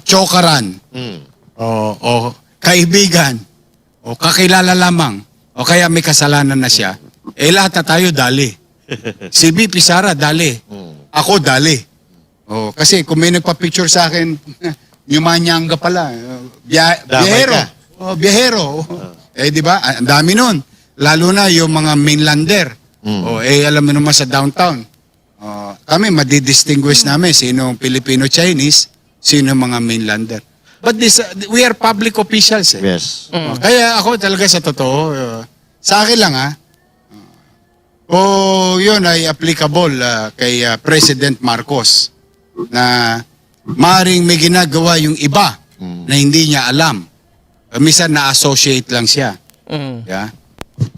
chokaran, o kaibigan, o kakilala lamang, o kaya may kasalanan na siya, lahat na tayo dali. Si BP Sara, dali. Ako, dali. Kasi kung may nagpa-picture sa akin, Nyumanyanga pala. Biyahero. Biyahero. Di ba? Ang dami nun. Lalo na yung mga mainlander. Alam mo naman sa downtown. Kami, madidistinguish namin sino Filipino-Chinese, sino mga mainlander. But we are public officials. Yes. Kaya ako talaga sa totoo, sa akin lang yun ay applicable kay President Marcos na maaaring may ginagawa yung iba na hindi niya alam. Minsan na-associate lang siya. Yeah?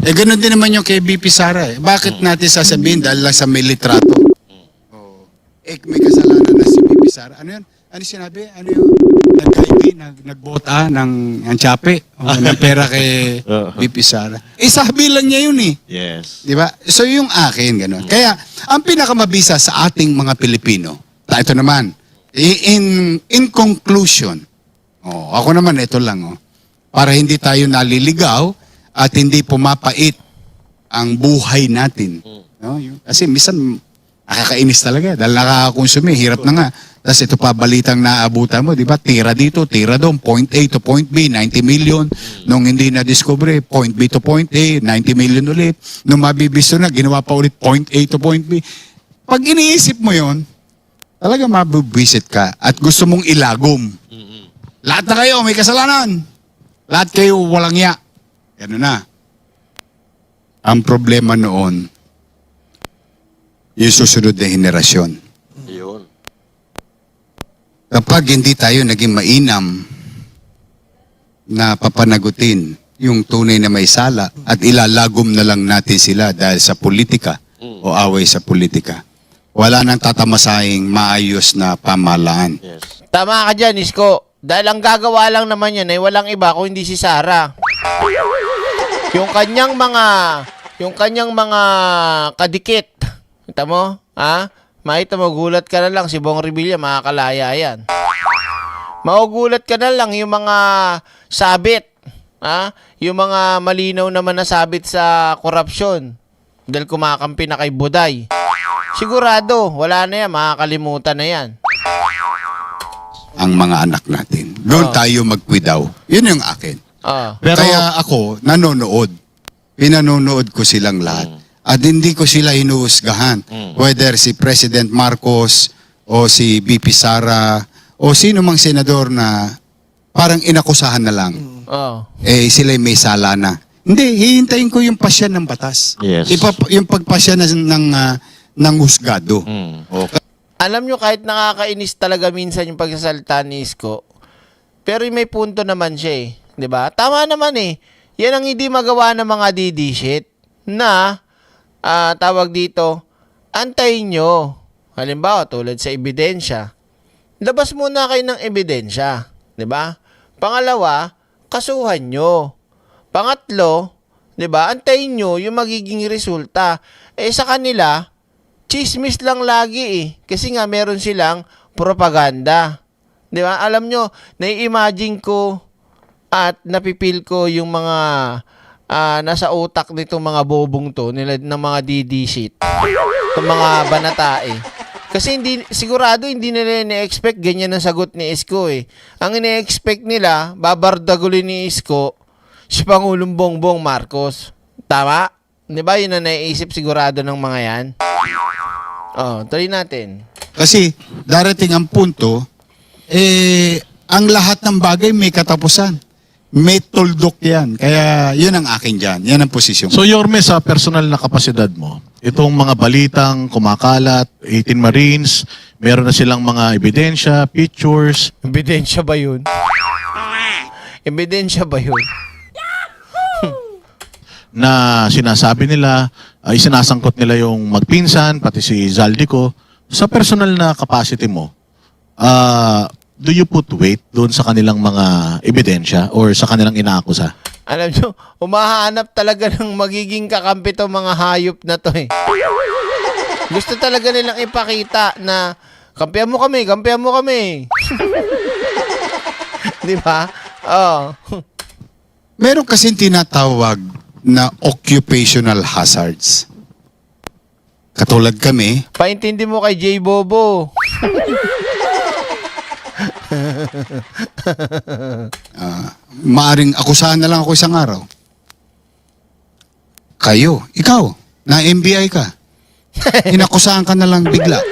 Ganun din naman yung kay BP Sara. Bakit natin sasabihin dahil lang sa may litrato? May kasalanan na si BP Sara. Ano yun? Ano sinabi? Ano yung nagbota ng Tiape ng pera kay BP Sara? Sabi lang niya yun Yes. Di ba? So yung akin, gano'n. Kaya, ang pinakamabisa sa ating mga Pilipino, ito naman, in conclusion, ako naman, ito lang, para hindi tayo naliligaw at hindi pumapait ang buhay natin. Kasi minsan, nakakainis talaga dahil nakakakonsumi, hirap na nga. Tapos ito pa balitang naabutan mo, di ba? Tira dito, tira doon, point A to point B, 90 million. Nung hindi na-discover, point B to point A, 90 million ulit. Nung mabibisto na, ginawa pa ulit point A to point B. Pag iniisip mo yon, talaga mabibisit ka at gusto mong ilagom. Lahat na kayo, may kasalanan. Lahat kayo walang ya. Gano'n na. Ang problema noon, yung susunod na henerasyon. Yun. Kapag hindi tayo naging mainam na papanagutin yung tunay na may sala at ilalagom na lang natin sila dahil sa politika o away sa politika, wala nang tatamasahing maayos na pamahalaan. Yes. Tama ka dyan, Isko. Dahil ang gagawa lang naman yan ay walang iba kung hindi si Sara. Yung kanyang mga kadikit. Kita mo? Makita mo, gulat ka na lang. Si Bong Revilla, makakalaya yan. Maugulat ka na lang yung mga sabit. Yung mga malinaw naman na sabit sa korupsyon. Dahil kumakampi na kay Buday. Sigurado, wala na yan, makakalimutan na yan. Ang mga anak natin. Doon tayo magkwidaw. Yun yung akin. Pero Kaya ako, nanonood. Pinanonood ko silang lahat. At hindi ko sila hinuhusgahan. Whether si President Marcos o si BP Sara o sino mang senador na parang inakusahan na lang. Sila'y may sala na. Hindi, hihintayin ko yung pasya ng batas. Yes. Yung pagpasya ng husgado. Okay. Alam nyo, kahit nakakainis talaga minsan yung pagsasalita ni Isko, pero may punto naman siya eh. 'Di ba? Tama naman eh. Yan ang hindi magawa ng mga DD shit na tawag dito, antayin nyo. Halimbawa, tulad sa ebidensya. Labas muna kayo ng ebidensya. 'Di ba? Pangalawa, kasuhan nyo. Pangatlo, 'di ba? Antayin nyo yung magiging resulta. Sa kanila, chismis lang lagi eh. Kasi nga meron silang propaganda. 'Di ba? Alam nyo, nai-imagine ko at napipil ko yung mga nasa utak nitong mga bobong to, nila ng mga DD shit. Itong mga banatae. Kasi sigurado hindi nila ni-expect ganyan ang sagot ni Isko eh. Ang ini-expect nila, babardagulin ni Isko si Pangulong Bongbong Marcos. Tama? 'Di ba? Yun ang naiisip sigurado ng mga yan. Tuloy natin. Kasi darating ang punto, ang lahat ng bagay may katapusan. May tuldok yan. Kaya yun ang akin dyan. Yan ang posisyon. So Yorme, sa personal na kapasidad mo, itong mga balitang kumakalat, 18 Marines, meron na silang mga ebidensya, pictures. Ebidensya ba yun? Ebidensya ba yun? Na sinasabi nila, isinasangkot nila yung magpinsan, pati si Zaldico. Sa personal na capacity mo, do you put weight doon sa kanilang mga ebidensya or sa kanilang inaakusa? Alam nyo, umahanap talaga ng magiging kakampi to mga hayop na to eh. Gusto talaga nilang ipakita na kampihan mo kami, kampihan mo kami. Di ba? Meron kasing tinatawag na occupational hazards. Katulad kami, Paintindi mo kay J. Bobo. maaring akusahan na lang ako isang araw. Ikaw, na MBI ka. Inakusahan ka na lang bigla.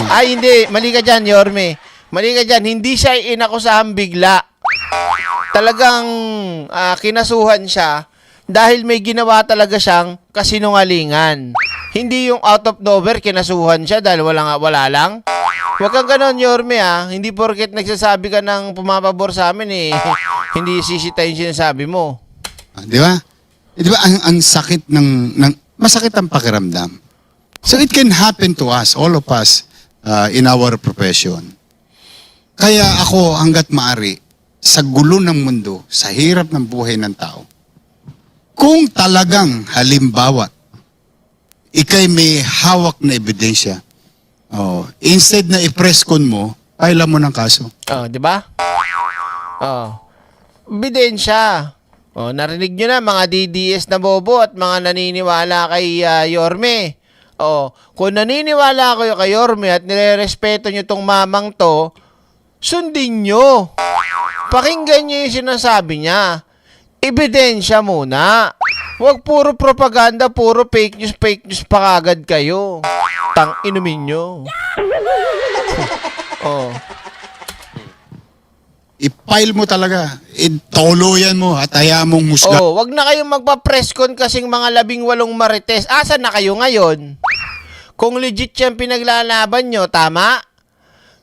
Ay, hindi. Mali ka dyan, Yorme. Mali ka dyan. Hindi siya inakusahan bigla. Talagang kinasuhan siya dahil may ginawa talaga siyang kasinungalingan. Hindi yung out of nowhere kinasuhan siya dahil wala lang. Huwag kang ganon, Yorme Hindi porket nagsasabi ka ng pumapabor sa amin hindi sisitayin sinasabi mo. Di ba? Di ba ang sakit masakit ang pakiramdam. So it can happen to us, all of us, in our profession. Kaya ako hanggat maari, sa gulo ng mundo, sa hirap ng buhay ng tao, kung talagang halimbawa, ikay may hawak na ebidensya, instead na i-press con mo, pailan mo ng kaso. Di ba? Ebidensya. Narinig nyo na mga DDS na bobo at mga naniniwala kay Yorme. Kung naniniwala kayo kay Yorme at nirerespeto nyo tong mamang to, sundin nyo. Pakinggan nyo yung sinasabi niya. Ebidensya muna. Huwag puro propaganda, puro fake news pa kagad kayo. Inumin nyo. I-file mo talaga. Ituluyan mo at hayaan mong musga. Wag na kayong magpa-press con kasing mga 18 marites. Asan na kayo ngayon? Kung legit yan pinaglalaban nyo, tama?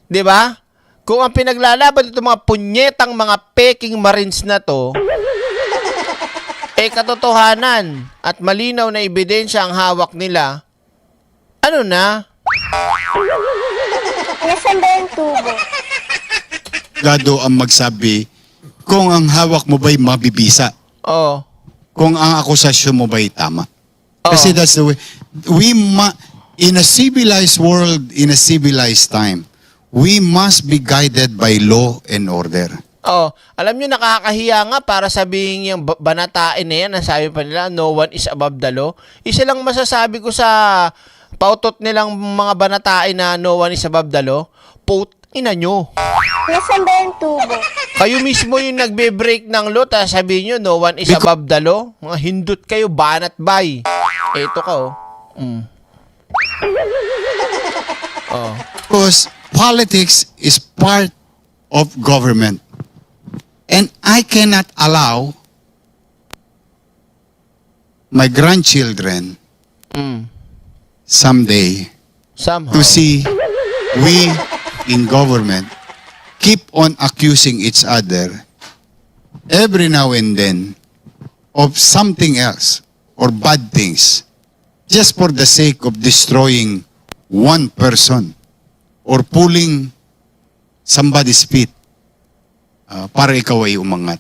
'Di ba? Kung ang pinaglalaban itong mga punyetang mga peking marines na to, katotohanan at malinaw na ebidensya ang hawak nila, ano na? Nasaan ba yung tubo? Gado ang magsabi kung ang hawak mo ba'y mabibisa. Kung ang akusasyon mo ba'y tama. Kasi that's the way. In a civilized world, in a civilized time, we must be guided by law and order. Oh, alam nyo, nakakahiya nga para sabihin yung banatain na yan, ang sabi pa nila, no one is above the law. Isa lang masasabi ko sa pautot nilang mga banatain na no one is above the law, ina nyo. Nasaan ba yung tubo? Kayo mismo yung nagbe-break ng law, tapos sabihin nyo, no one is above the law. Mga hindut kayo, banat bay. Ito ka, oh. Oh. Because politics is part of government. And I cannot allow my grandchildren someday Somehow. to see we in government keep on accusing each other every now and then of something else or bad things just for the sake of destroying one person or pulling somebody's feet para ikaw ay umangat.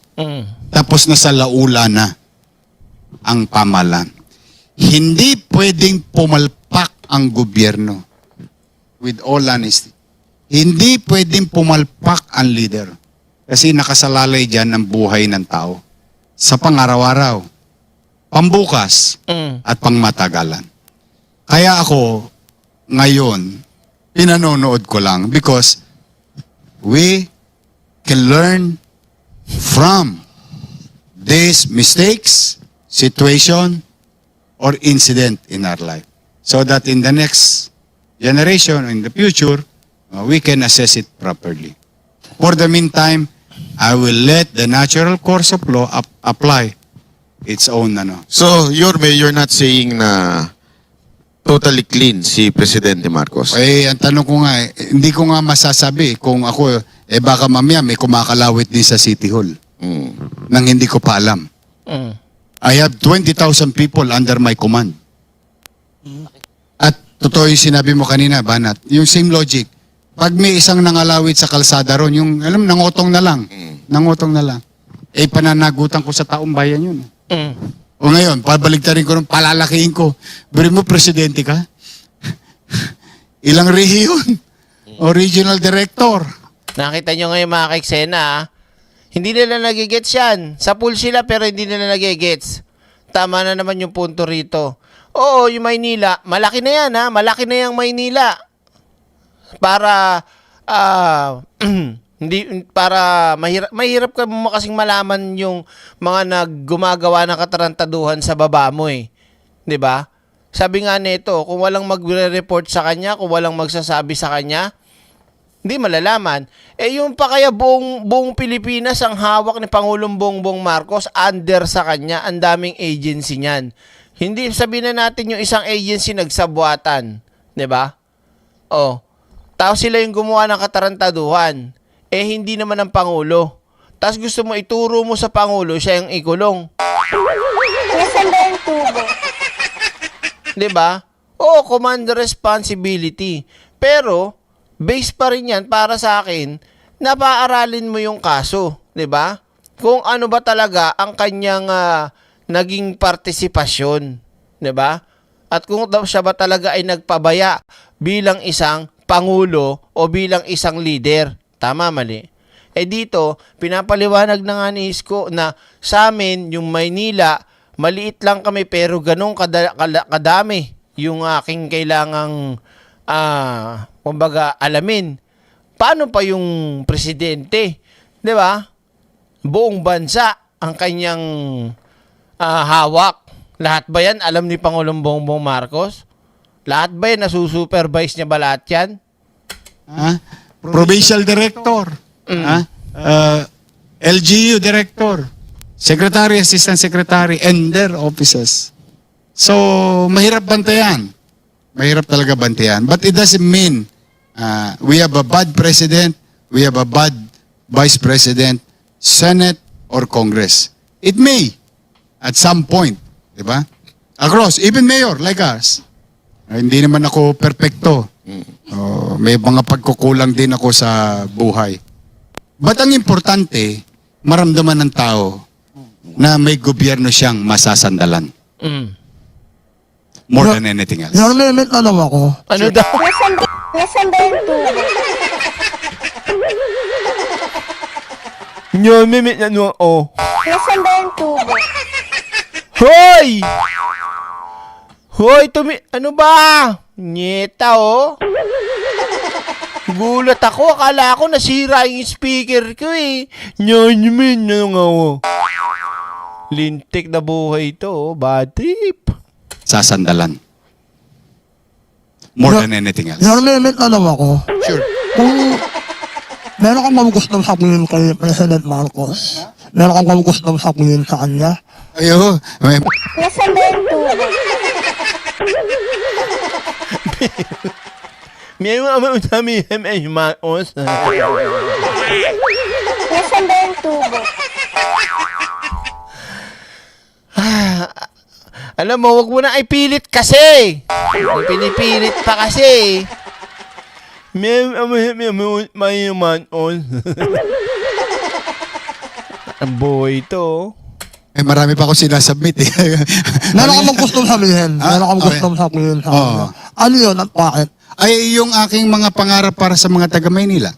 Tapos nasa laula na ang pamalan. Hindi pwedeng pumalpak ang gobyerno. With all honesty. Hindi pwedeng pumalpak ang leader. Kasi nakasalalay dyan ang buhay ng tao. Sa pangaraw-araw, pambukas, at pangmatagalan. Kaya ako, ngayon, pinanonood ko lang because we can learn from these mistakes, situation, or incident in our life. So that in the next generation, in the future, we can assess it properly. For the meantime, I will let the natural course of law apply its own So, Yorme, you're not saying na totally clean si Presidente Marcos? Eh, ang tanong ko nga, hindi ko nga masasabi kung ako, baka mamaya may kumakalawit din sa City Hall. Nang hindi ko pa alam. I have 20,000 people under my command. At totoo yung sinabi mo kanina, Banat, yung same logic. Pag may isang nangalawit sa kalsada ron, yung, alam, nangutong na lang. Nangutong na lang. Pananagutan ko sa taong bayan yun. O ngayon, pabaligtarin ko rin, palalakihin ko. Beri mo, presidente ka? Ilang rehiyon? O regional director? Nakita nyo ngayon mga kaiksena, hindi nila nagigets yan. Sa pool sila pero hindi nila nagigets. Tama na naman yung punto rito. Oo, yung Maynila, malaki na yan ha. Malaki na yung Maynila. Para, mahirap ka mo kasing malaman yung mga gumagawa ng katarantaduhan sa baba mo eh. 'Di ba? Sabi nga nito, kung walang magre-report sa kanya, kung walang magsasabi sa kanya, hindi malalaman. Yung pa kaya buong Pilipinas ang hawak ni Pangulong Bongbong Marcos under sa kanya, ang daming agency niyan. Hindi sabihin na natin yung isang agency nagsabuatan, 'di ba? Oh. Tapos sila yung gumawa ng katarantaduhan. Hindi naman ang Pangulo. Tapos gusto mo ituro mo sa Pangulo, siya yung ikulong. Nasaan ba yung tubo? 'Di ba? Oo, command responsibility. Pero base pa rin 'yan para sa akin, napaaralin mo yung kaso, 'di ba? Kung ano ba talaga ang kanyang naging partisipasyon, 'di ba? At kung siya ba talaga ay nagpabaya bilang isang pangulo o bilang isang leader. Tama, mali. Dito, pinapaliwanag na nga ni Isko na sa amin, yung Maynila, maliit lang kami pero ganun kadami yung aking kailangang kumbaga alamin. Paano pa yung presidente? 'Di ba? Buong bansa ang kanyang hawak. Lahat ba yan alam ni Pangulong Bongbong Marcos? Lahat ba yan nasusupervise niya ba lahat yan? Provincial director. LGU director. Secretary, assistant secretary, and their offices. So, mahirap bantayan. Mahirap talaga bantayan. But it doesn't mean we have a bad president, we have a bad vice president, Senate, or Congress. It may, at some point, di ba? Across, even mayor like us. Hindi naman ako perpekto. May mga pagkukulang din ako sa buhay. But ang importante, maramdaman ng tao na may gobyerno siyang masasandalan. More than anything else. Yorme, may tanong ako. Ano daw? Nasaan ba yung tubo? Mimit na oh. Nasaan ba yung tubo? Hoy! Hoy, ano ba? Nyeta, oh. Gulat ako. Akala ko nasira yung speaker ko, eh. Nyanyamin na nga, oh. Lintik na buhay to, oh. Bad trip. Sasandalan. More than anything else. Narlimit na lang ako. Sure. Kung meron kang gustong sabihin kay President Marcos, meron kang gustong sabihin sa kanya, Ayo, Nasaan ba yung tubo? May mga usami ay maos. Nasaan ba yung tubo? Alam mo, wag mo na ipilit kasi. Pinipilit pa kasi. May maos. Ang boy to. marami pa ako sinasubmit eh. meron kang gustong sabihin, meron kang gustong sabihin sa kanya. Ano yun at bakit? Ay, yung aking mga pangarap para sa mga taga Maynila.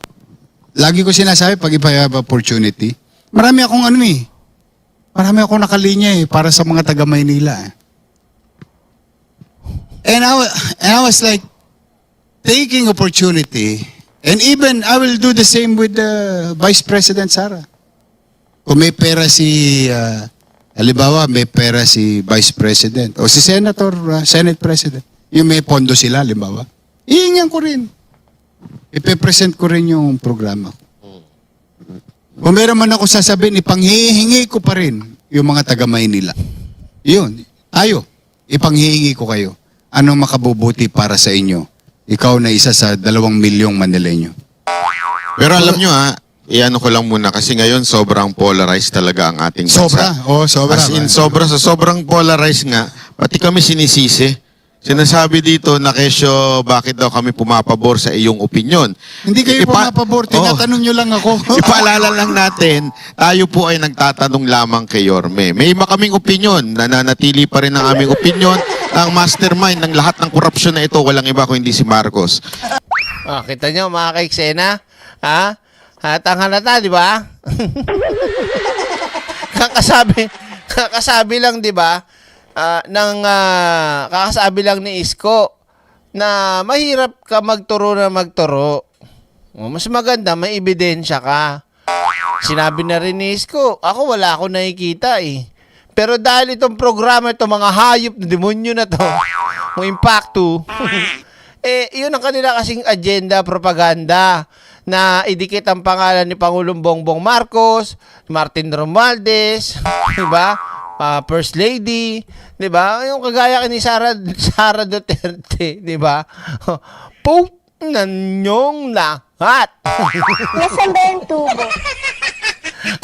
Lagi ko sinasabi pag if I have opportunity, marami akong marami akong nakalinya para sa mga taga Maynila. And I was like, taking opportunity, and even I will do the same with Vice President Sara. Kung may pera halimbawa may pera si Vice President o si Senator, Senate President, yung may pondo sila, halimbawa, ihingan ko rin. Ipe-present ko rin yung programa ko. Kung meron man ako sasabihin, ipanghihingi ko pa rin yung mga taga Maynila. Yun, ipanghihingi ko kayo. Anong makabubuti para sa inyo? Ikaw na isa sa 2 milyong Manileño. Pero alam nyo iano ko lang muna kasi ngayon sobrang polarized talaga ang ating bansa. Sobra. As in, sobrang polarized nga. Pati kami sinisisi. Sinasabi dito na kesyo, bakit daw kami pumapabor sa iyong opinion? Hindi kayo pumapabor, tinatanong nyo lang ako. Ipaalala lang natin, tayo po ay nagtatanong lamang kay Yorme. May iba kaming opinion, nananatili pa rin ang aming opinion. Ang mastermind ng lahat ng korupsyon na ito, walang iba kundi si Marcos. Kita nyo mga kaiksena? Hatang halata, di ba? kakasabi lang, di ba? Kakasabi lang ni Isko na mahirap ka magturo na magturo. Mas maganda, may ebidensya ka. Sinabi na rin ni Isko, ako wala akong nakikita eh. Pero dahil itong programa, itong mga hayop na demonyo na to, mga impacto, yun ang kanila kasing agenda, propaganda, na idikit ang pangalan ni Pangulong Bongbong Marcos, Martin Romualdez, di ba? First Lady, di ba? Yung kagaya ni Sara Duterte, di ba? Nanyong lahat. Nasaan ba yung tubo?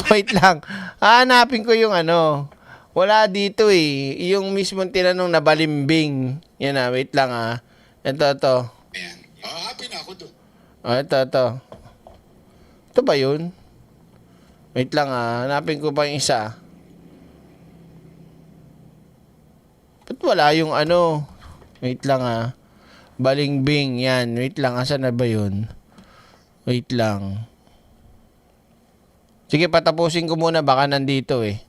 Wait lang. Hanapin ko yung wala dito eh. Yung mismong tinanong na balimbing. Yan wait lang Ito. Ayan. Happy na ako doon. Ito. Ito ba yun? Wait lang hanapin ko pa yung isa. Ba't wala yung Wait lang Balingbing, yan. Wait lang, asan na ba yun? Wait lang. Sige, patapusin ko muna, baka nandito eh.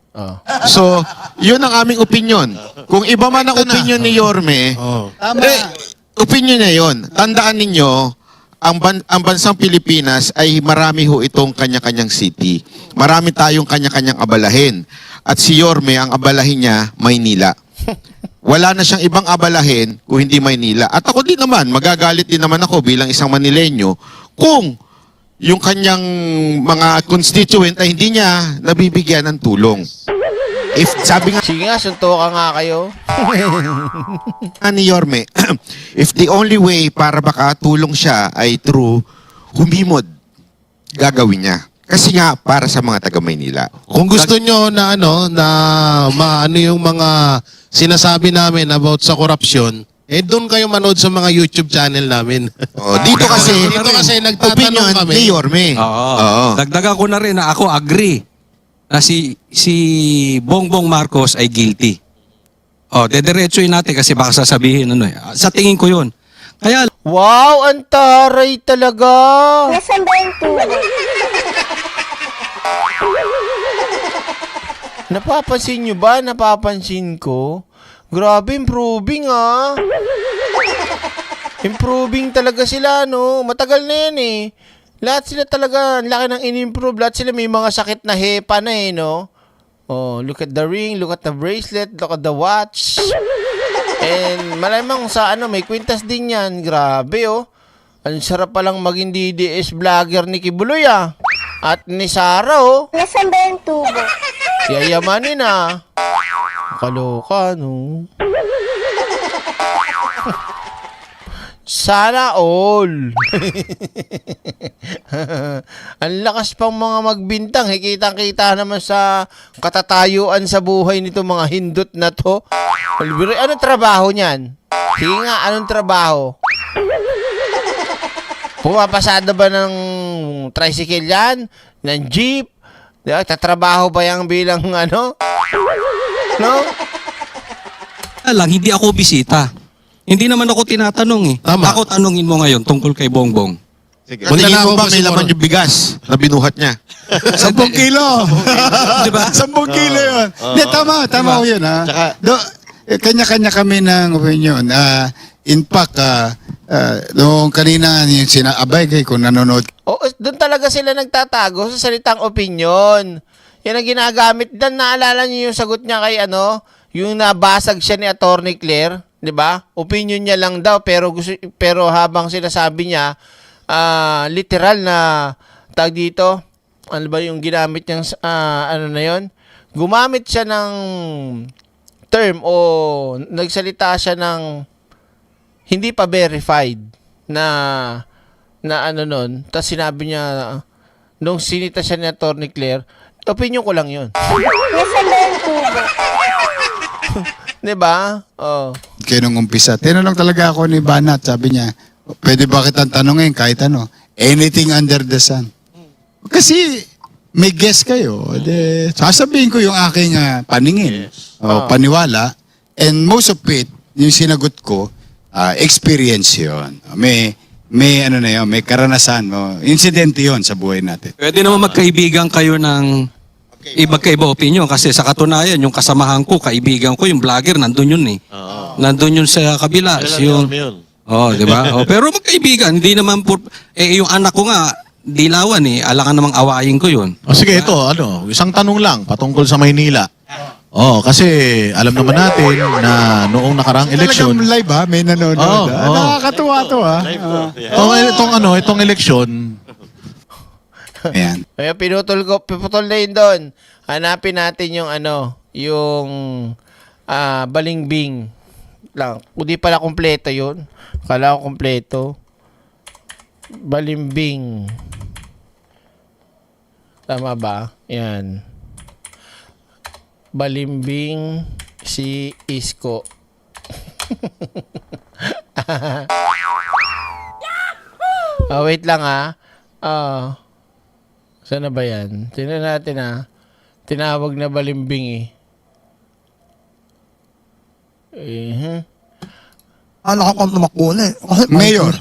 So, yun ang aming opinion. Kung iba man ang opinion ni Yorme, opinion niya yun. Tandaan ninyo, ang bansang Pilipinas ay marami ho itong kanya-kanyang city. Marami tayong kanya-kanyang abalahin. At si Yorme, ang abalahin niya, Maynila. Wala na siyang ibang abalahin kung hindi Maynila. At ako din naman, magagalit din naman ako bilang isang Manileño kung yung kanyang mga constituent ay hindi niya nabibigyan ng tulong. If sabi nga Sige nga, suntukan nga kayo. ni Yorme, if the only way para makatulong siya ay through humimod, gagawin niya. Kasi nga para sa mga taga Maynila. Kung gusto nyo na maano yung mga sinasabi namin about sa korupsyon, doon kayo manood sa mga YouTube channel namin. Dito kasi nagtatanong kami. ni Yorme. Oo. Dagdagan ko na rin na ako agree na si Bongbong Marcos ay guilty. Dediretsuin natin kasi baka sasabihin sa tingin ko 'yun. Kaya Wow, ang taray talaga. Nasaan ba yung tubo? Napapansin nyo ba? Napapansin ko? Grabe, improving ah. Improving talaga sila, no? Matagal na yan eh. Lahat sila talaga, ang laki ng in-improve. Lahat sila may mga sakit na hepa na eh, no? Oh, look at the ring, look at the bracelet, look at the watch. And malamang sa may kwintas din yan. Grabe, oh. Ang sarap palang maging DDS vlogger ni Kibuloy, ah. At ni Sarah, oh. Nasaan ba yung tubo? Yayamanin, ah. Kaloka, no? Sana all. Ang lakas pang mga magbintang. Kitang-kita naman sa katatayuan sa buhay nito mga hindot na to. Anong trabaho niyan? Sige nga, anong trabaho? Pumapasada ba ng tricycle yan? Ng jeep? Diba? Tatrabaho ba yan bilang No? Lang, hindi ako bisita. Hindi naman ako tinatanong eh. Tama. Ako tanungin mo ngayon tungkol kay Bongbong. Sige. Punta Tingin na mo ako ba po may siguro. laman yung bigas na binuhat niya? 10 kilo. Di ba? 10 kilo yun. Hindi, tama ho yun, ha? Kanya-kanya kami ng opinion. In fact, noong kanina yung sinaabay kay kung nanonood. Doon talaga sila nagtatago sa salitang opinion. Yan ang ginagamit. Dan naalala niyo yung sagot niya kay yung nabasag siya ni Attorney Claire, 'di ba? Opinion niya lang daw pero habang sinasabi niya literal na tag dito, ano ba yung ginamit niyang na 'yon? Gumamit siya ng term o nagsalita siya ng hindi pa verified na nun. Tapos sinabi niya nung sinita siya ni Attorney Claire, opinion ko lang 'yon. Nasaan ba yung tubo? Diba? Oh. Kaya nung umpisa, tinanong talaga ako ni Banat, sabi niya, pwede ba kitang tanongin kahit ano? Anything under the sun. Kasi may guess kayo, sasabihin ko yung aking paningin, paniwala, and most of it, yung sinagot ko, experience yun. May may karanasan, insidente yon sa buhay natin. Pwede naman magkaibigan kayo ng iba-iba opinion kasi sa katunayan, yung kasamahan ko, kaibigan ko, yung vlogger, nandun yun eh. Nandun yun sa kabila. Di ba? Pero magkaibigan, hindi naman yung anak ko nga, dilawan eh, alangan namang awayin ko yun. Sige, ito, isang tanong lang patungkol sa Maynila. Kasi alam naman natin na noong nakaraang eleksyon. Talagang live may nanonood. Nakakatuwa to itong eleksyon. Ayan. Kaya pinutol na yun doon. Hanapin natin yung yung balimbing lang. Hindi pala kompleto yun. Kala ko kompleto. Balimbing. Tama ba? Yan. Balimbing si Isko. Wait lang saan na ba yan? Tingnan natin tinawag na balimbing Ano ka tumakbo na eh. Mayor.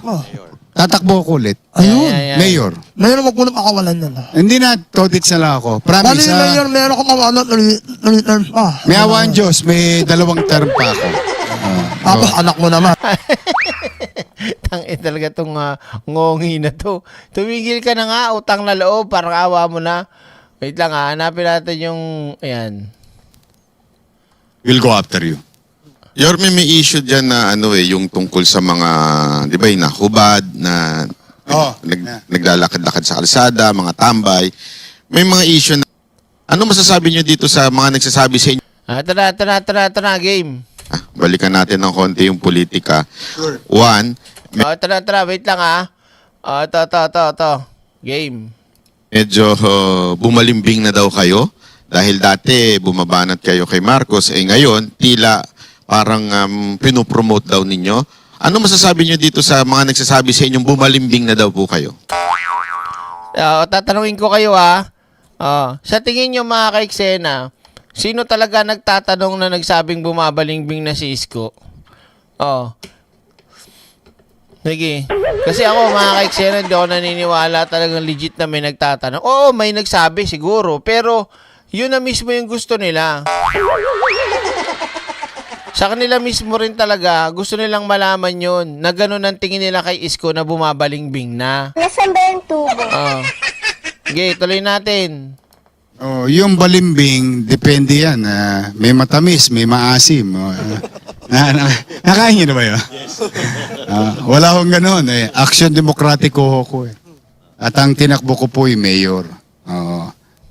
Tatakbo ko ulit. Ayun. Mayor. Mayor, wag mo na pakawalan yan. Hindi na, todits na lang ako. Promise. Mayor, meron ka mawala 3 terms pa. May awan Diyos, may 2 term pa ako. Tapos anak mo naman. Tangin talaga itong ngongi na to. Tumigil ka na nga, utang na loob, parang awa mo na. Wait lang hanapin natin yung, ayan. We'll go after you. Yorme, may issue dyan na yung tungkol sa mga, di ba, nakubad, na naglalakad-lakad sa kalsada, mga tambay. May mga issue na, ano masasabi nyo dito sa mga nagsasabi sa inyo? Tara, game. Balikan natin ng konti yung politika. Sure. One, tara, wait lang ito. Game. Medyo bumalimbing na daw kayo dahil dati bumabanat kayo kay Marcos, ngayon tila parang pinopromote daw ninyo. Ano masasabi nyo dito sa mga nagsasabi sa inyong bumalimbing na daw po kayo? Tatanungin ko kayo sa tingin nyo mga kaiksena, sino talaga nagtatanong na nagsabing bumabalimbing na si Isko? Sige. Kasi ako, mga ka-eksena, hindi ako naniniwala talagang legit na may nagtatanong. Oo, may nagsabi siguro, pero yun na mismo yung gusto nila. Sa kanila mismo rin talaga, gusto nilang malaman yun, na ganun ang tingin nila kay Isko na bumabalingbing na. Nasaan ba yung tubo? Oh. Okay, tuloy natin. Oh, yung balimbing, depende yan. May matamis, may maasim. Nakain niyo na ba yun? Wala akong ganun. Action Demokratiko ko eh. At ang tinakbo ko po yung mayor.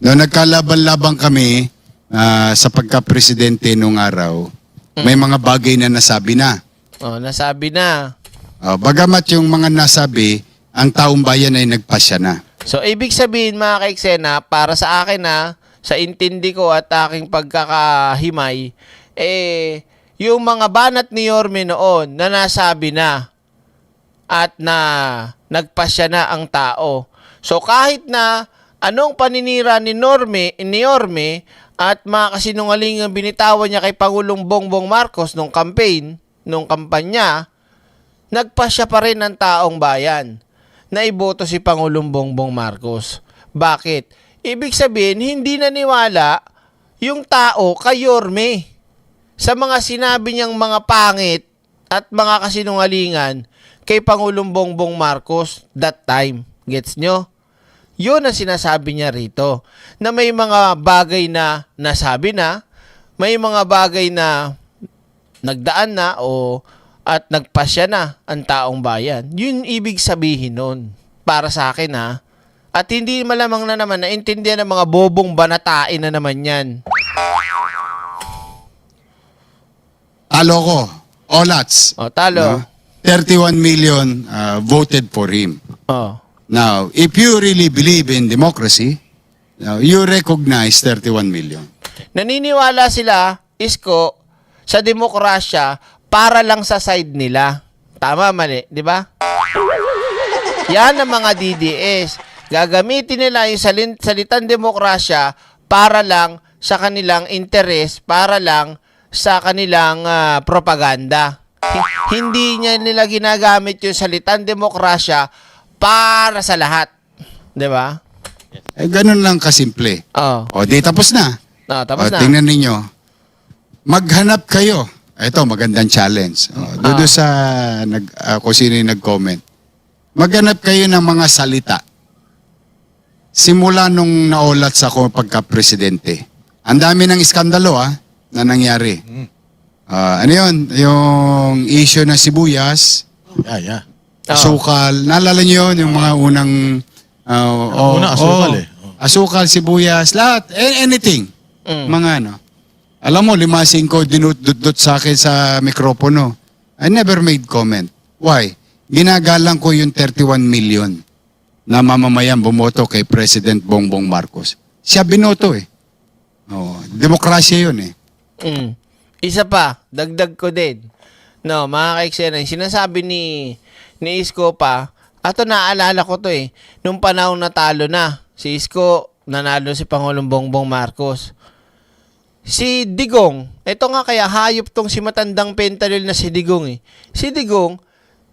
Noong nagkalaban-laban kami sa pagka-presidente nung araw, may mga bagay na nasabi na. Oh, nasabi na. Bagamat yung mga nasabi, ang taong bayan ay nagpasya na. So, ibig sabihin mga ka-eksena, para sa akin sa intindi ko at aking pagkakahimay, yung mga banat ni Yorme noon na nasabi na at na nagpasya na ang tao. So, kahit na anong paninira ni Yorme at mga kasinungalingang binitawan niya kay Pangulong Bongbong Marcos nung campaign, nung kampanya, nagpasya pa rin ng taong bayan na iboto si Pangulong Bongbong Marcos. Bakit? Ibig sabihin, hindi naniwala yung tao kay Yorme sa mga sinabi niyang mga pangit at mga kasinungalingan kay Pangulong Bongbong Marcos that time. Gets nyo? Yun ang sinasabi niya rito. Na may mga bagay na nasabi na, may mga bagay na nagdaan na at nagpasya na ang taong bayan. Yun ibig sabihin nun. Para sa akin At hindi malamang na naman naintindihan ng mga bobong banatain na naman yan. Talo ko. Olats. Talo. 31 million voted for him. Now, if you really believe in democracy, you recognize 31 million. Naniniwala sila, Isko, sa demokrasya para lang sa side nila. Tama, mali, di ba? Yan ang mga DDS. Gagamitin nila yung salitang demokrasya para lang sa kanilang interes, para lang sa kanilang propaganda. Hindi nila ginagamit yung salitang demokrasya para sa lahat. Di ba? Ganun lang kasimple. Di tapos na. Tapos na. Tingnan ninyo. Maghanap kayo. Ito, magandang challenge. Doon sa kung sino yung nag-comment. Maghanap kayo ng mga salita. Simula nung naulat sa ako pagka-presidente. Ang dami ng iskandalo na nangyari. Ano yun? Yung issue ng sibuyas. Asukal. Naalala niyo yun? Yung mga unang... asukal Asukal, sibuyas, lahat. Anything. Mga ano. Alam mo, 5-5 dinudot sa akin sa mikropono. I never made comment. Why? Ginagalang ko yung 31 million na mamamayan bumoto kay President Bongbong Marcos. Siya binoto demokrasya yun Isa pa, dagdag ko din. No, mga ka-eksena, sinasabi ni Isko pa, ato naalala ko to nung panahon natalo na, si Isko, nanalo si Pangulong Bongbong Marcos. Si Digong, ito nga kaya hayop tong si matandang pentalil na si Digong Si Digong,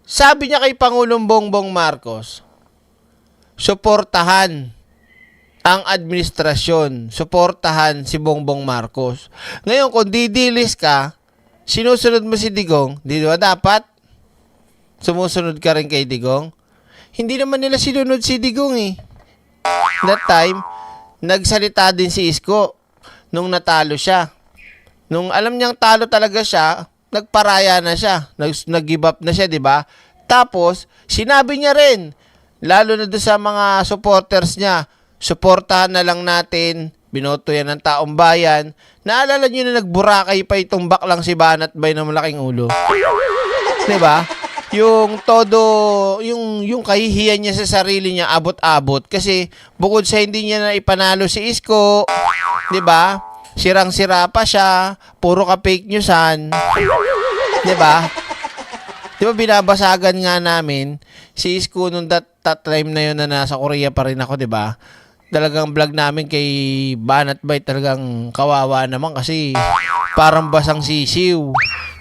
sabi niya kay Pangulong Bongbong Marcos, suportahan ang administrasyon, suportahan si Bongbong Marcos. Ngayon, kung didilis ka, sinusunod mo si Digong, di ba dapat sumusunod ka rin kay Digong? Hindi naman nila sinunod si Digong That time, nagsalita din si Isko nung natalo siya. Nung alam niyang talo talaga siya, nagparaya na siya. Nag-give up na siya, di ba? Tapos, sinabi niya rin, lalo na doon sa mga supporters niya, suportahan na lang natin, binoto yan ng taong bayan. Naalala niyo na nagburakay pa itong baklang si Banat Bay ng malaking ulo. Di ba? Yung todo, yung kahihiyan niya sa sarili niya, abot-abot. Kasi bukod sa hindi niya na ipanalo si Isko, di ba? Sirang-sira pa siya, puro ka fake newsan. Di ba? Di ba binabasagan nga namin si Isko nung that time na yun na nasa Korea pa rin ako, di ba? Talagang vlog namin kay Banat Bay talagang kawawa naman kasi parang basang sisiw.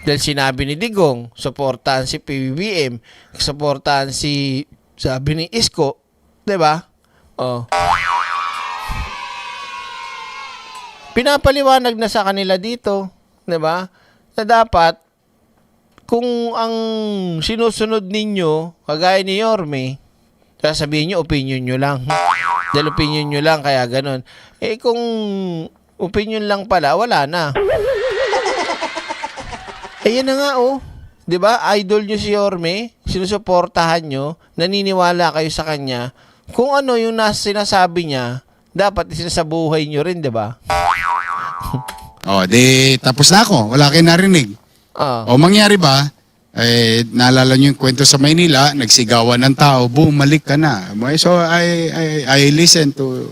Dahil sinabi ni Digong, suportahan si PBBM, suportahan si, sabi ni Isko, 'di ba? Oh. Pinapaliwanag na sa kanila dito, 'di ba? Na dapat kung ang sinusunod ninyo, kagaya ni Yorme, sasabihin nyo, opinion nyo lang. Dahil opinion nyo lang, kaya ganun. Eh kung opinion lang pala, wala na. Eh yan na nga oh. 'Di ba? Idol nyo si Yorme, sinusuportahan nyo, naniniwala kayo sa kanya. Kung ano yung sinasabi niya, dapat isinasabuhay nyo rin, 'di ba? O, di tapos na ako. Wala kayo narinig. O mangyari ba, naalala nyo yung kwento sa Maynila, nagsigawan ng tao, boom, malik ka na. So I listen to,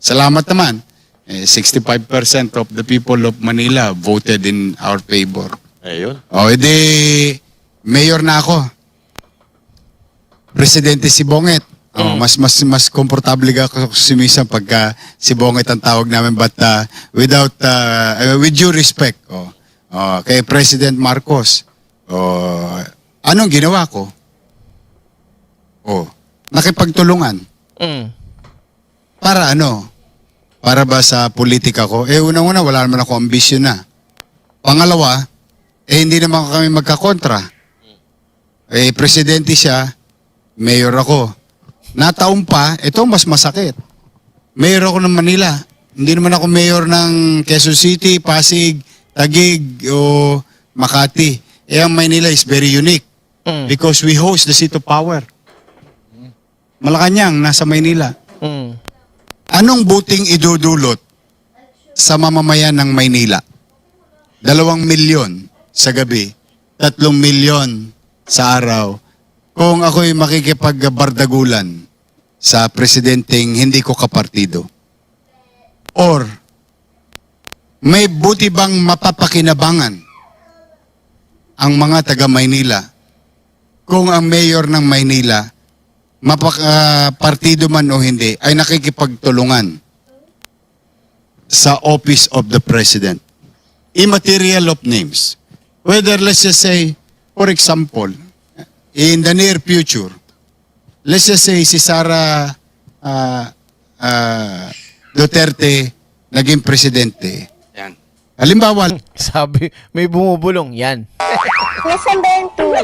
salamat naman. 65% of the people of Manila voted in our favor. Ayun. O, edi, mayor na ako. Presidente si Bonget. Mas komportable ako sumisan pagka si Bonget ang tawag namin, but with due respect kay President Marcos. Anong ginawa ko? Nakipagtulungan. Para ano? Para ba sa politika ko? Unang-una, wala naman ako ambisyon na. Pangalawa, hindi naman kami magkakontra. Presidente siya, mayor ako. Nataon pa, ito mas masakit. Mayor ako ng Manila. Hindi naman ako mayor ng Quezon City, Pasig, Taguig, o Makati. Ang Manila is very unique because we host the seat of power. Malacanang, nasa Maynila. Anong buting idudulot sa mamamayan ng Maynila? 2 milyon sa gabi, 3 milyon sa araw. Kung ako'y makikipagbardagulan sa presidenteng hindi ko kapartido. Or, may buti bang mapapakinabangan ang mga taga Maynila kung ang mayor ng Maynila, partido man o hindi, ay nakikipagtulungan sa office of the president? Immaterial of names. Whether, let's just say, for example, in the near future, let's just say si Sara Duterte naging presidente. Yan. Halimbawa, Sabi, may bumubulong. Yan. Nasaan ba yung tubo?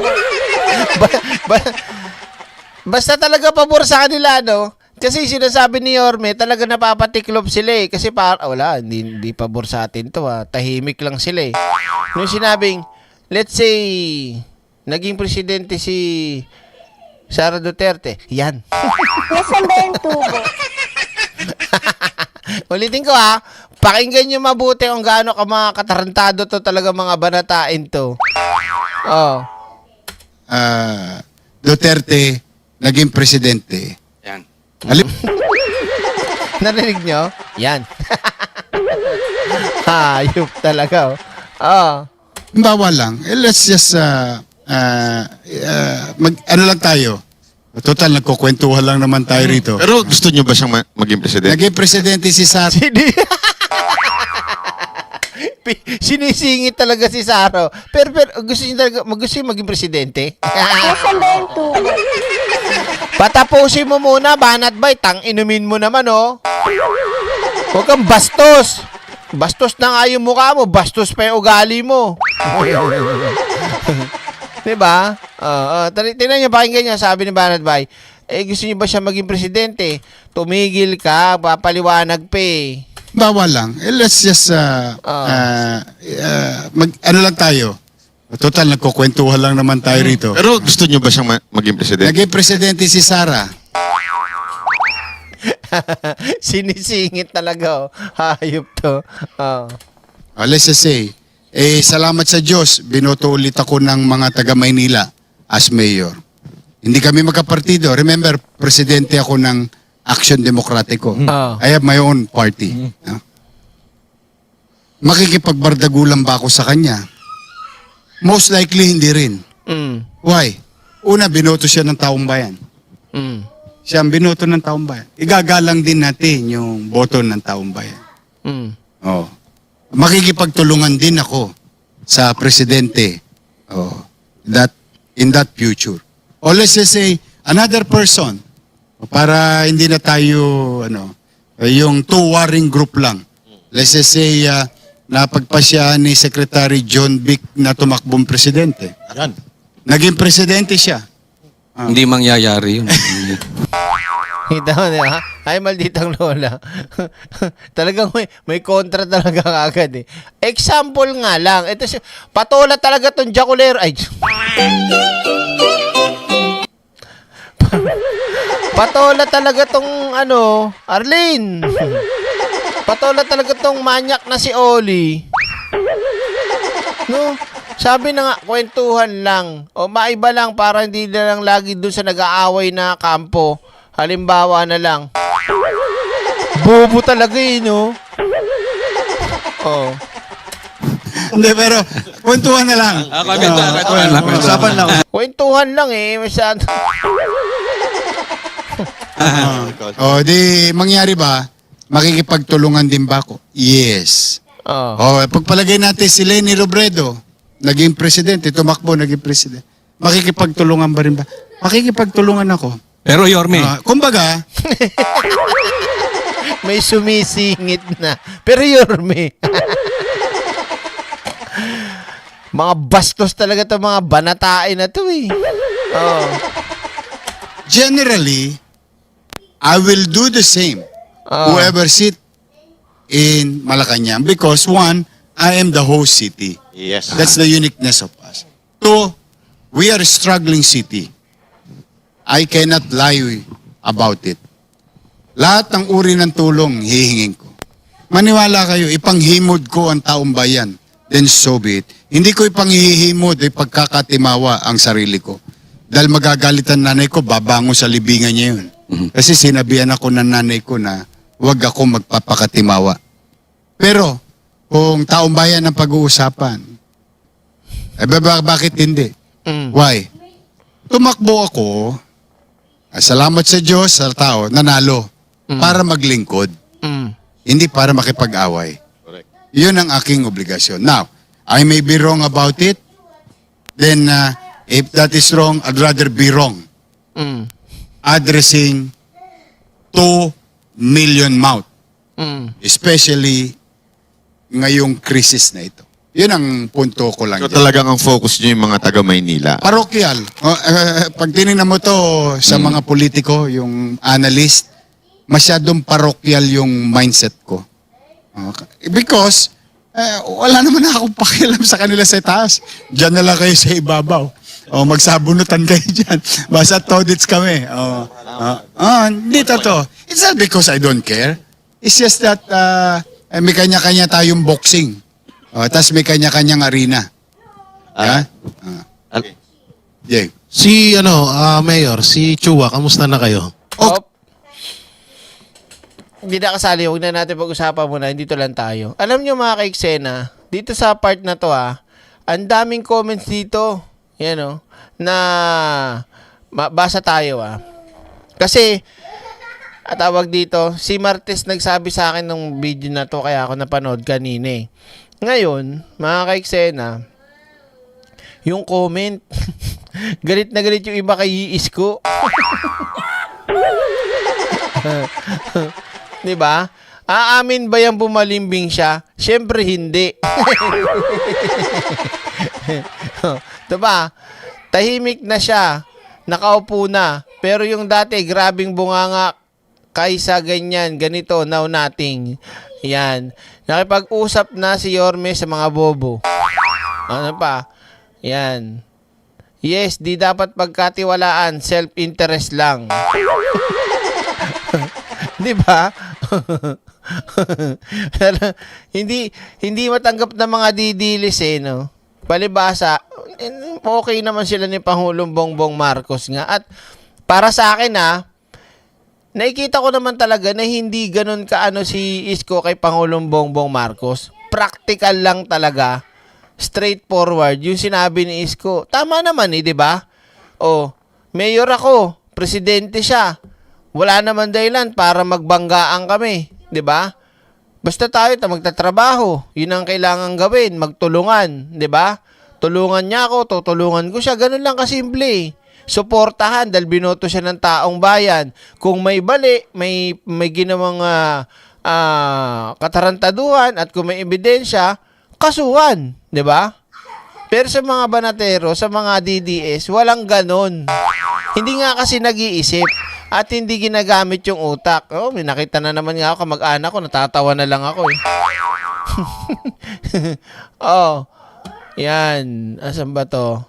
Basta talaga pabor sa kanila, no? Kasi sinasabi ni Yorme, talaga napapatiklop sila eh. Kasi wala, hindi pabor sa atin to ha. Tahimik lang sila eh. Nung sinabing, let's say, naging presidente si Sara Duterte, yan. Nasaan ba yung tubo? Ulitin ko ha, pakinggan nyo mabuti kung gaano ka mga katarantado to talaga mga banatain to. Duterte naging presidente. Yan. Narinig nyo? Yan. Hayop talaga oh. Bawa lang. Let's just ano lang tayo. Total, nagkukwentuhan lang naman tayo rito. Pero gusto nyo ba siyang maging presidente? Naging presidente si Sara. Sinisingit talaga si Saro. Pero gusto niya maging presidente? Nasaan ba yung tubo? Patapusin mo muna, Banat Bay. Tang-inumin mo naman, oh. Huwag kang bastos. Bastos na nga yung mukha mo. Bastos pa yung ugali mo. Diba? Tingnan niyo, pakinggan niya, sabi ni Banat Bay. Gusto niyo ba siya maging presidente? Tumigil ka, papaliwanag pa eh. Bawa lang. Let's just ano lang tayo. Total, nagkukwentuhan lang naman tayo rito. Pero gusto nyo ba siyang maging presidente? Naging presidente si Sara. Sinisingit talaga, oh. Hayop to. Let's just say, salamat sa Diyos, binoto ulit ako ng mga taga Maynila as mayor. Hindi kami magkapartido. Remember, presidente ako ng Action Demokratiko. I have my own party. Makikipagbardagulan ba ako sa kanya? Most likely, hindi rin. Why? Una, binoto siya ng taong bayan. Siya ang binoto ng taong bayan. Igagalang din natin yung boto ng taong bayan. Makikipagtulungan din ako sa presidente in that future. Or let's just say, another person, para hindi na tayo, yung two warring group lang. Let's just say, napagpasya ni Secretary John Vic na tumakbong presidente. Yan. Naging presidente siya. Hindi mangyayari yun. Kita mo, di ba? Ay, malditang lola. Talagang may kontra talaga agad eh. Example nga lang. Ito si patola talaga tong Jaculero. Ay. Patola talaga tong Arlene. Patola talaga tong manyak na si Oli. No? Sabi na nga, kwentuhan lang. O maiba lang para hindi na lang lagi doon sa nag-aaway na kampo. Halimbawa na lang. Bobo talaga no? Oh. Hindi, pero kwentuhan na lang. Usapan lang. Kwentuhan lang eh. Masyado. Di mangyari ba, makikipagtulungan din ba ako? Yes. Pagpalagay natin si Leni Robredo, naging presidente, tumakbo, naging presidente. Makikipagtulungan ba rin ba? Makikipagtulungan ako. Pero Yorme, Kumbaga, May sumisingit na. Pero Yorme. Mga bastos talaga to, mga banatain na to eh. Oh. generally, I will do the same. Whoever sit in Malacanang, because one, I am the host city. Yes. That's the uniqueness of us. Two, we are a struggling city. I cannot lie about it. Lahat ng uri ng tulong hihingin ko. Maniwala kayo, ipanghimod ko ang taong bayan. Then so be it. Hindi ko ipanghihimod, ipagkakatimawa ang sarili ko. Dahil magagalitan nanay ko, babango sa libingan niya yun. Kasi sinabihan ako ng nanay ko na huwag ako magpapakatimawa. Pero, kung taong bayan ang pag-uusapan, bakit hindi? Why? Tumakbo ako, salamat sa Diyos, sa tao, nanalo, para maglingkod. Hindi para makipag-away. Yun ang aking obligasyon. Now, I may be wrong about it, then if that is wrong, I'd rather be wrong. Addressing 2 million mouth. Especially ngayong krisis na ito. Yun ang punto ko lang. So talagang ang focus nyo yung mga taga-Maynila. Parokyal. Pag tinignan mo to sa mga politiko, yung analyst, masyadong parokyal yung mindset ko. Because, wala naman akong pakialam sa kanila sa taas. Diyan na lang kayo sa ibabaw. Magsabunutan kayo dyan. Basta todits kami. Hindi to. It's not because I don't care. It's just that may kanya-kanya tayong boxing. Tapos may kanya-kanyang arena. Jay. Si Mayor, si Chua, kamusta na kayo? Hindi na kasali, huwag na natin pag-usapan muna, dito lang tayo. Alam nyo mga kaiksena, dito sa part na to ang daming comments dito, na basa tayo Kasi, tawag dito, si Martes nagsabi sa akin ng video na to, kaya ako napanood kanina Ngayon, mga kaiksena, yung comment, galit na galit yung iba kay Isko. Diba? Aamin ba yung bumalimbing siya? Siyempre hindi. Diba? Tahimik na siya. Nakaupo na. Pero yung dati, grabing bunganga kaysa ganyan, ganito, now nothing. Yan. Nakipag-usap na si Yorme sa mga bobo. Ano pa? Yan. Yes, di dapat pagkatiwalaan. Self-interest lang. Di ba? hindi matanggap ng mga didilis no. Palibasa, okay naman sila ni Pangulong Bongbong Marcos nga. At para sa akin nakikita ko naman talaga na hindi ganun kaano si Isko kay Pangulong Bongbong Marcos. Practical lang talaga. Straightforward. Yung sinabi ni Isko, tama naman di ba? Mayor ako, presidente siya. Wala naman dahilan para magbanggaan kami, 'di ba? Basta tayo magtatrabaho. Yun ang kailangan gawin. Magtulungan. 'Di ba? Tulungan niya ako, tutulungan ko siya. Ganun lang kasimple. Suportahan dahil binoto siya ng taong bayan. Kung may bali, may ginawang katarantaduhan at kung may ebidensya, kasuhan. 'Di ba? Pero sa mga banatero, sa mga DDS, walang ganon. Hindi nga kasi nag-iisip at hindi ginagamit yung utak. Oh, may nakita na naman nga ako kamag-anak ko, natatawa na lang ako eh. Oh, yan. Asan ba to?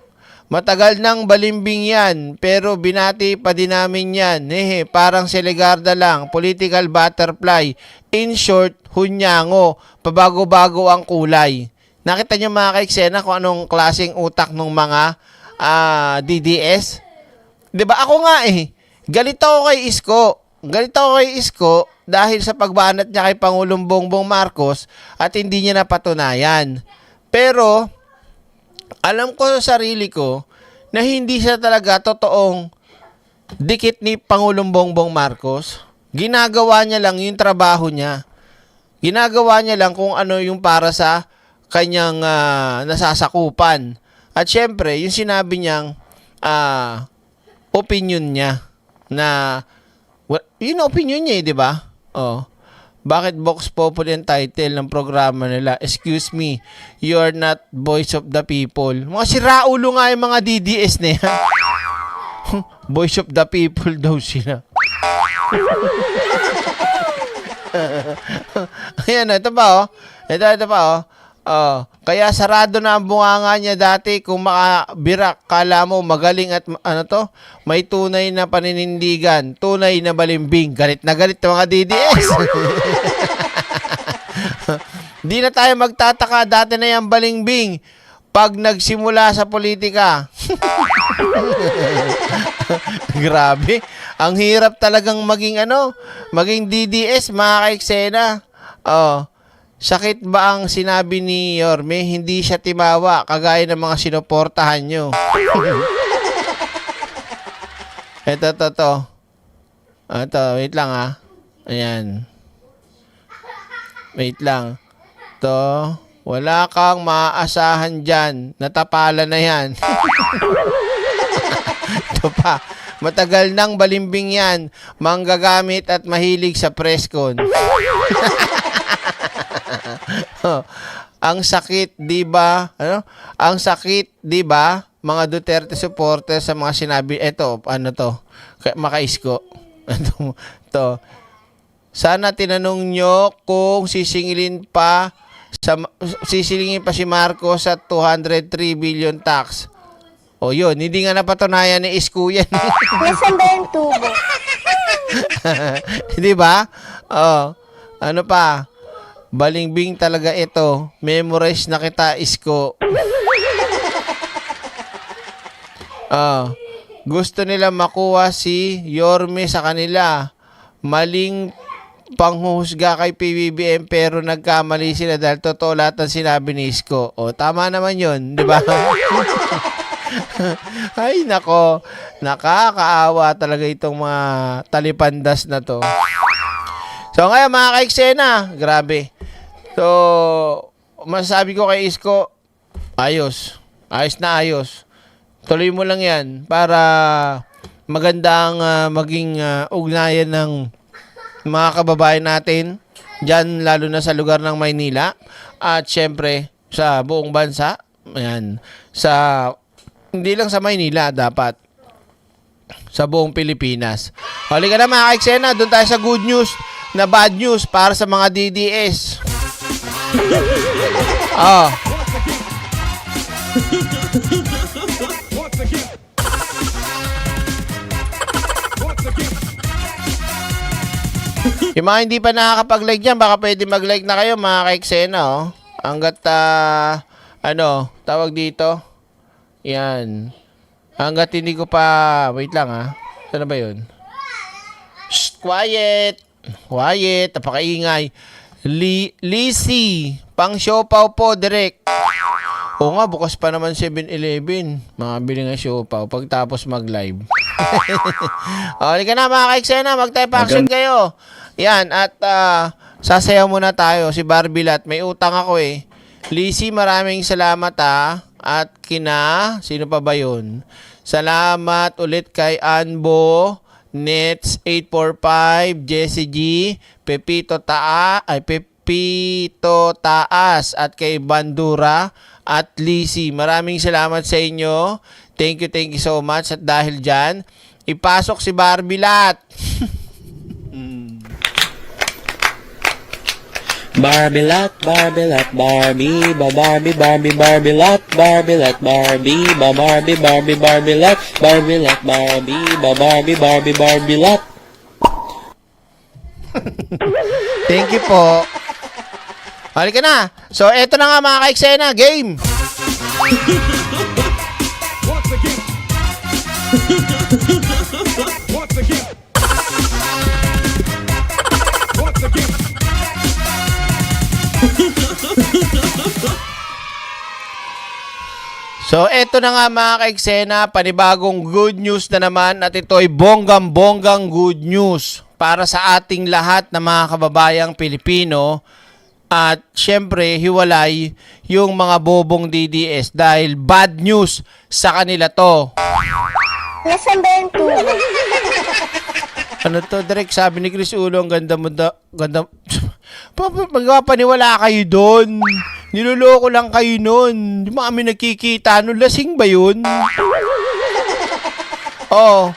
Matagal nang balimbing yan, pero binati pa din namin yan. Parang si Legarda lang, political butterfly. In short, hunyango, pabago-bago ang kulay. Nakita niyo mga kaiksena kung anong klaseng utak ng mga DDS? 'Di ba? Ako nga galit ako kay Isko. Galit ako kay Isko dahil sa pagbanat niya kay Pangulong Bongbong Marcos at hindi niya napatunayan. Pero alam ko sa sarili ko na hindi siya talaga totoong dikit ni Pangulong Bongbong Marcos. Ginagawa niya lang yung trabaho niya. Ginagawa niya lang kung ano yung para sa kanyang nasasakupan. At syempre, yung sinabi niyang opinion niya na yun ang opinion niya, di ba? Oh. Bakit Vox Populi ang title ng programa nila? Excuse me, you are not voice of the people. Mga siraulo nga yung mga DDS na yan. Voice of the people daw sila. Ayan, ito pa oh. Ito pa oh. Oh, kaya sarado na ang bunganga niya dati kung makabirak, kala mo magaling at may tunay na paninindigan, tunay na balimbing. Galit na galit ng mga DDS. Di na tayo magtataka, dati na yung balimbing pag nagsimula sa politika. Grabe, ang hirap talagang maging maging DDS mga kaiksena. Oh. Sakit ba ang sinabi ni Yorme? Hindi siya timawa, kagaya ng mga sinuportahan nyo. Ito. Ito, wait lang Ayan. Wait lang. Ito, wala kang maaasahan dyan. Natapalan na yan. Ito pa. Matagal nang balimbing yan. Manggagamit at mahilig sa presscon. Ang sakit, 'di ba? Ang sakit, 'di ba? Mga Duterte supporters sa mga sinabi, makaisko. To. Sana tinanong nyo kung sisingilin pa si Marcos sa 203 billion tax. O yun, hindi nga napatunayan ni Isko yan. Nasaan ba yung tubo? 'Di ba? Oh, ano pa? Balimbing talaga ito. Memorize na kita, Isko. Gusto nila makuha si Yorme sa kanila. Maling panghuhusga kay PBBM pero nagkamali sila dahil totoo lahat ng sinabi ni Isko. O, tama naman yun, di ba? Ay, nako. Nakakaawa talaga itong mga talipandas na to. So, ngayon mga kaiksena, grabe. So, masasabi ko kay Isko, ayos. Ayos na ayos. Tuloy mo lang yan para magandang maging ugnayan ng mga kababayan natin dyan, lalo na sa lugar ng Maynila at syempre sa buong bansa. Ayan. Hindi lang sa Maynila, dapat sa buong Pilipinas. Halika na mga kaiksena, doon tayo sa good news na bad news para sa mga DDS. Yung mga hindi pa nakakapag-like dyan, baka pwede mag-like na kayo mga kaiksena. Hanggat tawag dito. Yan. Hanggat hindi ko pa, wait lang Saan na ba yun? Shh, quiet. Quiet, napakaingay. Lisi, pang siopaw po, direct. Oo nga, bukas pa naman 7-Eleven. Makabili nga siopaw pagtapos mag-live. Halika na mga kaiksena, mag-type action kayo. Yan, at Sasayaw muna tayo. Si Barbilat, may utang ako eh. Lizzie, maraming salamat At sino pa ba yun? Salamat ulit kay Anbo, Nets 845, Jessie G, Pepito Taas at kay Bandura at Lizzie. Maraming salamat sa inyo. Thank you so much. At dahil dyan, ipasok si Barbilat. Barbilat, Barbilat, Barbie, Barbie, Barbie, Barbilat, Barbilat, Barbie, Barbie, Barbie, Barbilat, Barbilat, Barbie, Barbie, Barbie, Barbilat. Thank you po. Halika na. So, eto na nga mga ka-eksena. Game! So, eto na nga mga ka-eksena, panibagong good news na naman at ito'y bonggang-bonggang good news para sa ating lahat na mga kababayang Pilipino at syempre hiwalay yung mga bobong DDS dahil bad news sa kanila to. Nasaan ba yung tubo? Ano to, Direk? Sabi ni Chris Ulo, ang ganda mo ganda. Magpapaniwala kayo doon. Niloloko lang kayo noon. Di ba kami nagkikita? Lasing ba yun? Oh,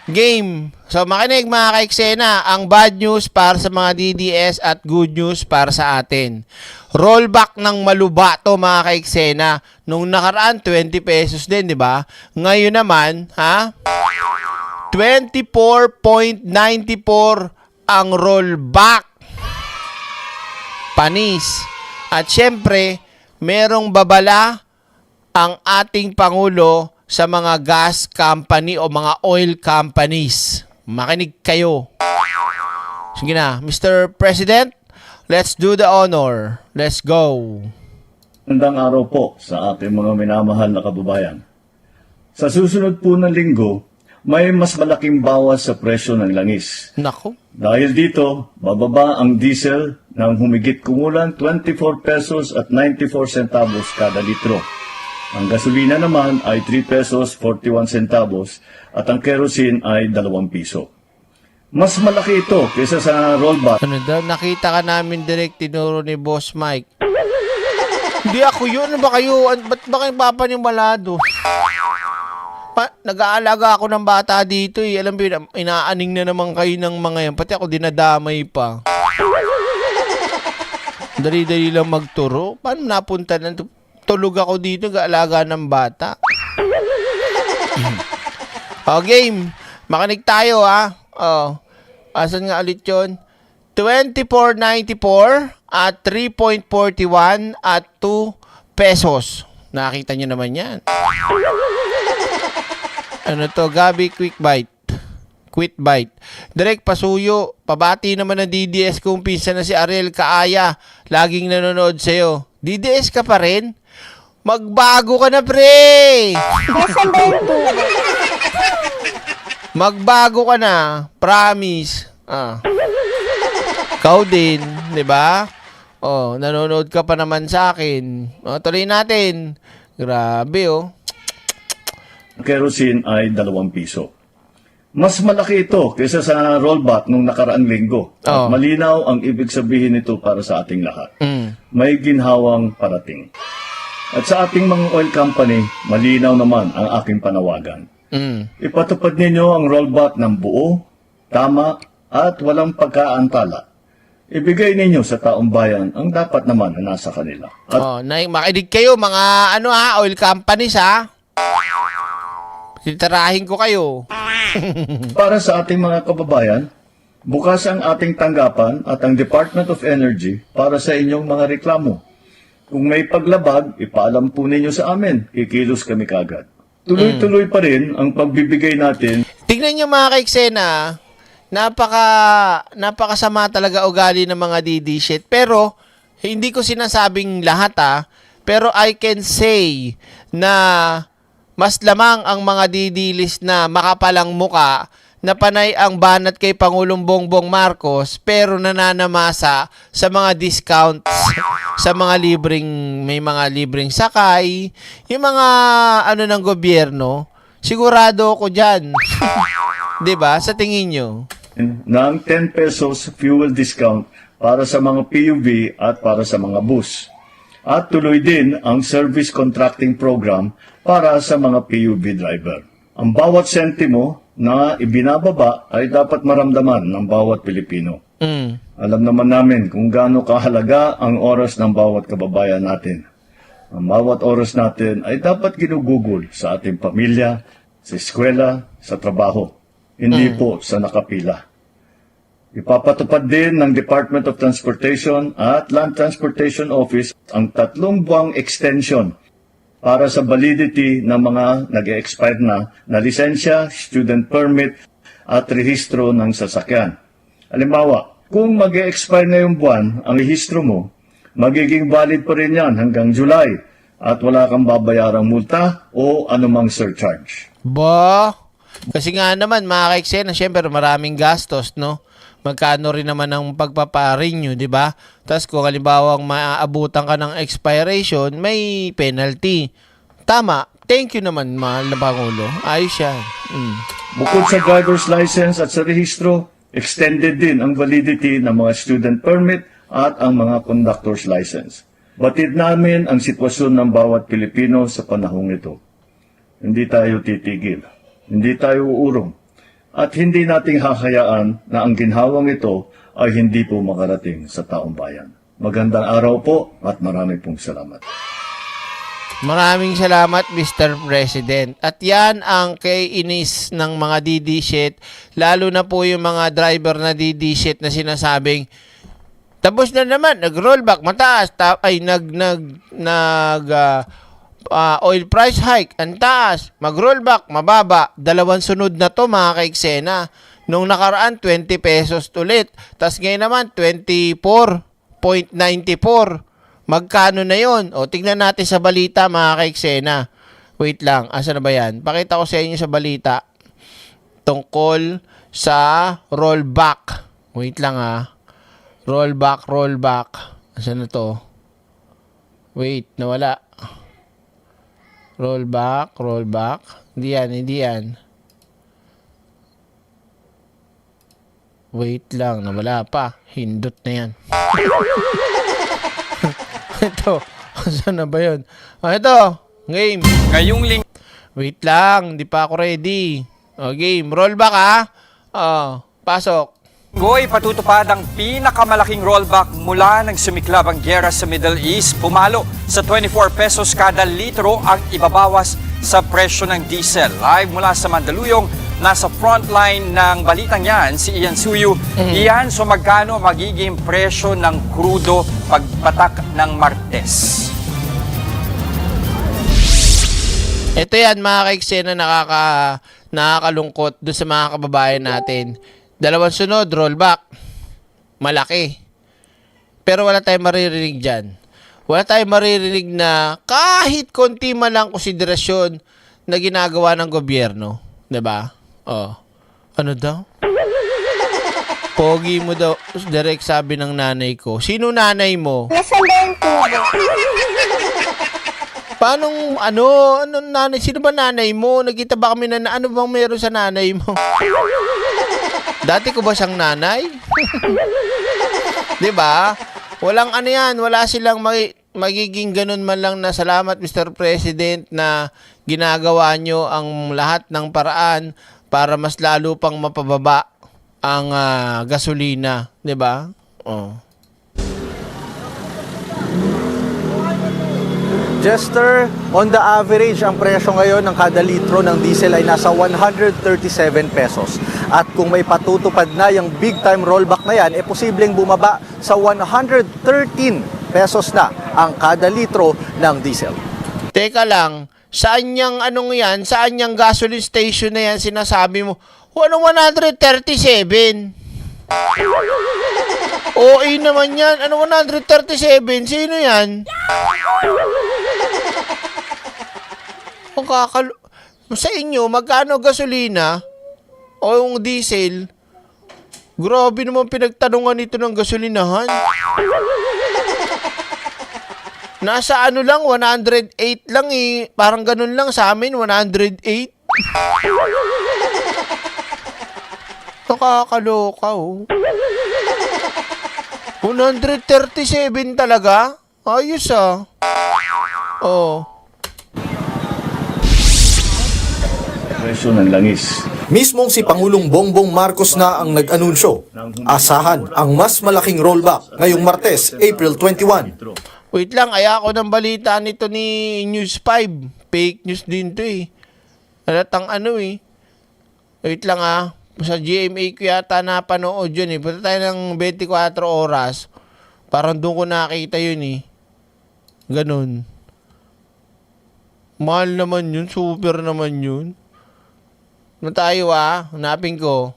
game. So, makinig mga ka-eksena. Ang bad news para sa mga DDS at good news para sa atin. Rollback ng malubato mga ka-eksena. Nung nakaraan, 20 pesos din, di ba? Ngayon naman, 24.94 ang rollback. Panis. At syempre, merong babala ang ating Pangulo sa mga gas company o mga oil companies. Makinig kayo. Sige na, Mr. President, let's do the honor. Let's go. Magandang araw po sa ating mga minamahal na kababayan. Sa susunod po na linggo, may mas malaking bawas sa presyo ng langis. Nako. Dahil dito, bababa ang diesel ng humigit kumulang 24 pesos at 94 centavos kada litro. Ang gasolina naman ay 3 pesos 41 centavos at ang kerosene ay 2 piso. Mas malaki ito kaysa sa rollback. Ano daw, nakita ka namin direct tinuro ni Boss Mike. Hindi ako yun. Ano ba kayo? Ba't ba kayo papanimalado? Nag-aalaga ako ng bata dito eh. Alam mo yun, inaaning na naman kayo ng mga yan. Pati ako dinadamay pa. Dali-dali lang magturo. Paano napunta na? Tulog ako dito, nag-aalaga ng bata. Game. Makinig tayo asan nga ulit yun? 24.94 at 3.41 at 2 pesos. Nakita nyo naman yan. Ano to? Gabi Quick Bite. Direk pasuyo. Pabati naman ng DDS kung pinsan na si Ariel Kaaya. Laging nanonood sa'yo. DDS ka pa rin? Magbago ka na, pre! Nasaan ba yung tubo? Magbago ka na. Promise. Ikaw din. Diba? Nanonood ka pa naman sa akin. Tuloy natin. Grabe, Kerosene ay 2 piso. Mas malaki ito kaysa sa rollback nung nakaraang linggo. At malinaw ang ibig sabihin nito para sa ating lahat. May ginhawang parating. At sa ating mga oil company, malinaw naman ang aking panawagan. Ipatupad ninyo ang rollback ng buo, tama, at walang pagkaantala. Ibigay ninyo sa taong bayan ang dapat naman na nasa kanila. At makinig kayo mga oil companies Titirahin ko kayo. Para sa ating mga kababayan, bukas ang ating tanggapan at ang Department of Energy para sa inyong mga reklamo. Kung may paglabag, ipaalam po ninyo sa amin. Kikilos kami kagad. Tuloy-tuloy pa rin ang pagbibigay natin. Tingnan nyo mga ka-eksena, napakasama talaga ugali ng mga DD shit. Pero, hindi ko sinasabing lahat pero I can say na mas lamang ang mga DD list na makapalang muka na panay ang banat kay Pangulong Bongbong Marcos pero nananamasa sa mga discounts sa mga may mga libreng sakay, yung mga ng gobyerno, sigurado ako dyan. 'Di ba? Sa tingin nyo? ng 10 pesos fuel discount para sa mga PUV at para sa mga bus. At tuloy din ang service contracting program para sa mga PUV driver. Ang bawat sentimo na ibinababa ay dapat maramdaman ng bawat Pilipino. Alam naman namin kung gaano kahalaga ang oras ng bawat kababayan natin. Ang bawat oras natin ay dapat ginugugol sa ating pamilya, sa eskwela, sa trabaho. Hindi po sa nakapila. Ipapatupad din ng Department of Transportation at Land Transportation Office ang 3 buwang extension para sa validity ng mga nag-expire na lisensya, student permit at rehistro ng sasakyan. Halimbawa, kung mag-expire na yung buwan ang rehistro mo, magiging valid pa rin yan hanggang July at wala kang babayarang multa o anumang surcharge. Ba? Kasi nga naman, mga kaiksena, syempre maraming gastos, no? Magkano rin naman ang pagpaparenew, di ba? Tapos kung halimbawa maaabutan ka ng expiration, may penalty. Tama. Thank you naman, mahal na Pangulo. Ayos yan. Bukod sa driver's license at sa rehistro, extended din ang validity ng mga student permit at ang mga conductor's license. Batid namin ang sitwasyon ng bawat Pilipino sa panahong ito. Hindi tayo titigil. Hindi tayo uurong. At hindi nating hahayaan na ang ginhawang ito ay hindi po makarating sa taong bayan. Magandang araw po at maraming pong salamat. Maraming salamat, Mr. President. At yan ang kainis ng mga DD-shit, lalo na po yung mga driver na DD-shit na sinasabing, tapos na naman, nag-rollback, mataas, oil price hike, ang taas, mag-rollback, mababa. 2 sunod na to, mga kaiksena. Nung nakaraan, 20 pesos ulit. Tapos ngayon naman, 24.94. Magkano na yon? O, tignan natin sa balita, mga kaiksena. Wait lang, asa na ba yan? Pakita ko sa inyo sa balita. Tungkol sa rollback. Wait lang Rollback. Asa na to? Wait, nawala. Rollback. Hindi yan. Wait lang, nawala pa. Hindot na yan. Ito. Saan na ba yun? Ito. Game. Wait lang, hindi pa ako ready. Game. Rollback pasok. Goy, patutupad ang pinakamalaking rollback mula nang sumiklab ang gyera sa Middle East. Pumalo sa 24 pesos kada litro ang ibabawas sa presyo ng diesel. Live mula sa Mandaluyong, nasa frontline ng balitang yan, si Ian Suyu. Ian, so magkano magiging presyo ng krudo pagpatak ng Martes? Ito yan, mga kaiksena, nakakalungkot doon sa mga kababayan natin. 2 sunod, rollback. Malaki. Pero wala tayong maririnig dyan. Wala tayong maririnig na kahit konti man lang konsiderasyon na ginagawa ng gobyerno. Diba? Ano daw? Pogi mo daw. Direct sabi ng nanay ko. Sino nanay mo? Nasaan ba yung tubo? Paano, nanay? Sino ba nanay mo? Nagkita ba kami na ano bang meron sa nanay mo? Dati ko ba siyang nanay? Diba? Walang yan. Wala silang magiging ganun man lang na salamat, Mr. President, na ginagawa nyo ang lahat ng paraan para mas lalo pang mapababa ang gasolina. Diba? Jester, on the average, ang presyo ngayon ng kada litro ng diesel ay nasa 137 pesos. At kung may patutupad na yung big time rollback na yan, posibleng bumaba sa 113 pesos na ang kada litro ng diesel. Teka lang, saan yung yan? Saan yung gasoline station na yan sinasabi mo? Anong 137? OA naman yan. Anong 137? Sino yan? Sa inyo, magkano gasolina? O yung diesel, grabe naman pinagtanungan ito ng gasolinahan. Nasa ano lang, 108 lang eh. Parang ganun lang sa amin, 108. Nakakaloka oh. 137 talaga? Ayos ah. Oh. Presyo ng langis. Mismong si Pangulong Bongbong Marcos na ang nag-anunsyo. Asahan ang mas malaking rollback ngayong Martes, April 21. Wait lang, aya ako ng balita nito ni News 5. Fake news din to eh. Halatang ano eh. Wait lang ah. Sa GMA ko yata napanood yun eh. Punta tayo ng 24 oras. Parang doon ko nakita yun eh. Ganun. Mahal naman yun. Super naman yun. Ano tayo ah? Hanapin ko.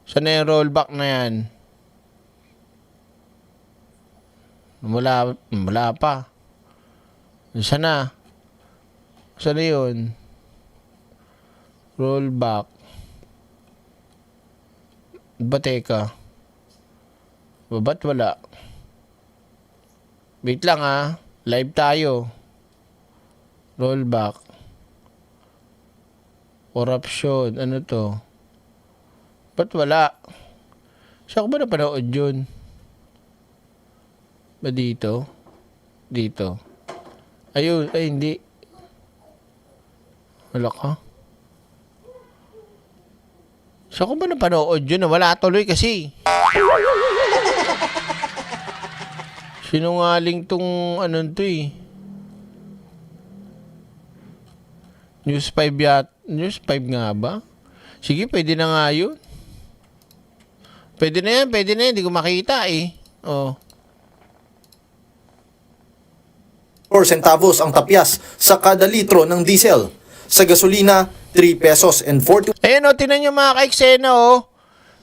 Saan na yung rollback na yan? Wala pa. Saan na? Saan na yun? Rollback. Ba teka? Ba't wala? Wait lang ah. Live tayo. Rollback. Corruption. Ano to? Ba't wala? Saan ko ba napanood yun? Ba dito? Dito. Ayun. Ay, hindi. Wala ka? Saan ko ba napanood yun? Wala tuloy kasi. Sinungaling tong ano to eh. News 5 News 5 nga ba? Sige, pwede na nga yun. Pwede na yan. Hindi ko makita eh. Oh. 4 centavos ang tapyas sa kada litro ng diesel. Sa gasolina, 3 pesos and 40. Ayan o, tinan nyo mga ka-eksena o.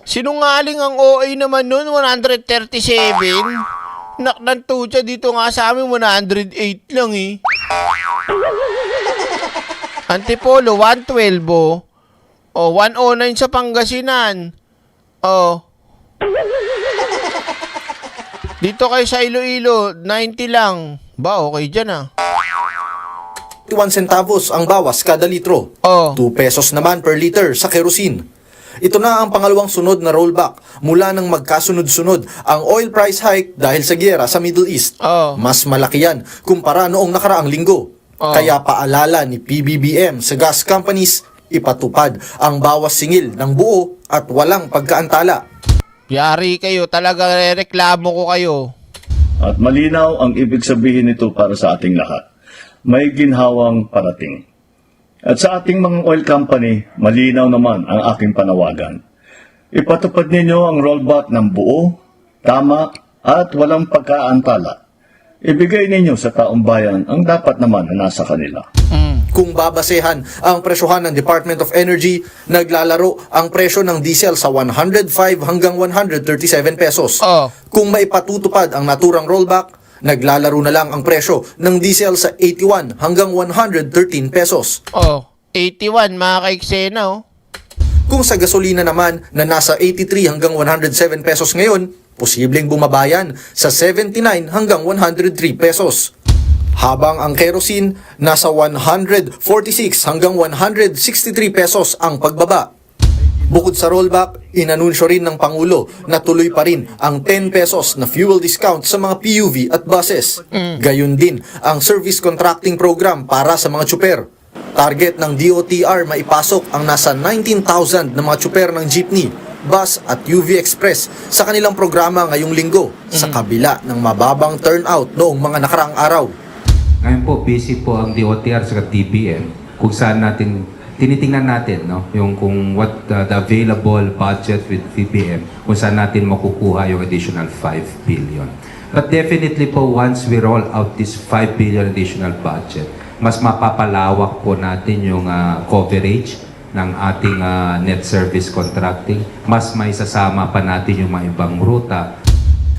Sinungaling ang OA naman nun, 137. Naknanto siya dito nga sa amin, 108 lang eh. Antipolo, 112 o. O, 109 sa Pangasinan. O. Dito kayo sa Iloilo, 90 lang. Ba, okay dyan ah. 21 centavos ang bawas kada litro. 2 pesos naman per liter sa kerosene. Ito na ang pangalawang sunod na rollback mula nang magkasunod-sunod ang oil price hike dahil sa giyera sa Middle East. Mas malaki yan kumpara noong nakaraang linggo. Kaya paalala ni PBBM sa gas companies, ipatupad ang bawas singil ng buo at walang pagkaantala. Yari kayo, talaga reklamo ko kayo. At malinaw ang ibig sabihin nito para sa ating lahat. May ginhawang parating. At sa ating mga oil company, malinaw naman ang aking panawagan. Ipatupad ninyo ang rollback ng buo, tama, at walang pagkaantala. Ibigay ninyo sa taong bayan ang dapat naman na nasa kanila. Kung babasehan ang presyohan ng Department of Energy, naglalaro ang presyo ng diesel sa 105 hanggang 137 pesos. Kung maipatutupad ang naturang rollback, naglalaro na lang ang presyo ng diesel sa 81 hanggang 113 pesos. 81 mga ka-eksena oh. Kung sa gasolina naman na nasa 83 hanggang 107 pesos ngayon, posibleng bumabayan sa 79 hanggang 103 pesos. Habang ang kerosene nasa 146 hanggang 163 pesos ang pagbaba. Bukod sa rollback, inanunsyo rin ng Pangulo na tuloy pa rin ang 10 pesos na fuel discount sa mga PUV at buses. Gayon din ang service contracting program para sa mga tsuper. Target ng DOTR maipasok ang nasa 19,000 na mga tsuper ng jeepney, bus at UV Express sa kanilang programa ngayong linggo sa kabila ng mababang turnout noong mga nakaraang araw. Ngayon po, busy po ang DOTR sa TBM kung saan natin tinitingnan natin yung kung what the available budget with TBM, kung saan natin makukuha yung additional 5 billion. But definitely po, once we roll out this 5 billion additional budget, mas mapapalawak po natin yung coverage ng ating net service contracting. Mas may sasama pa natin yung mga ibang ruta.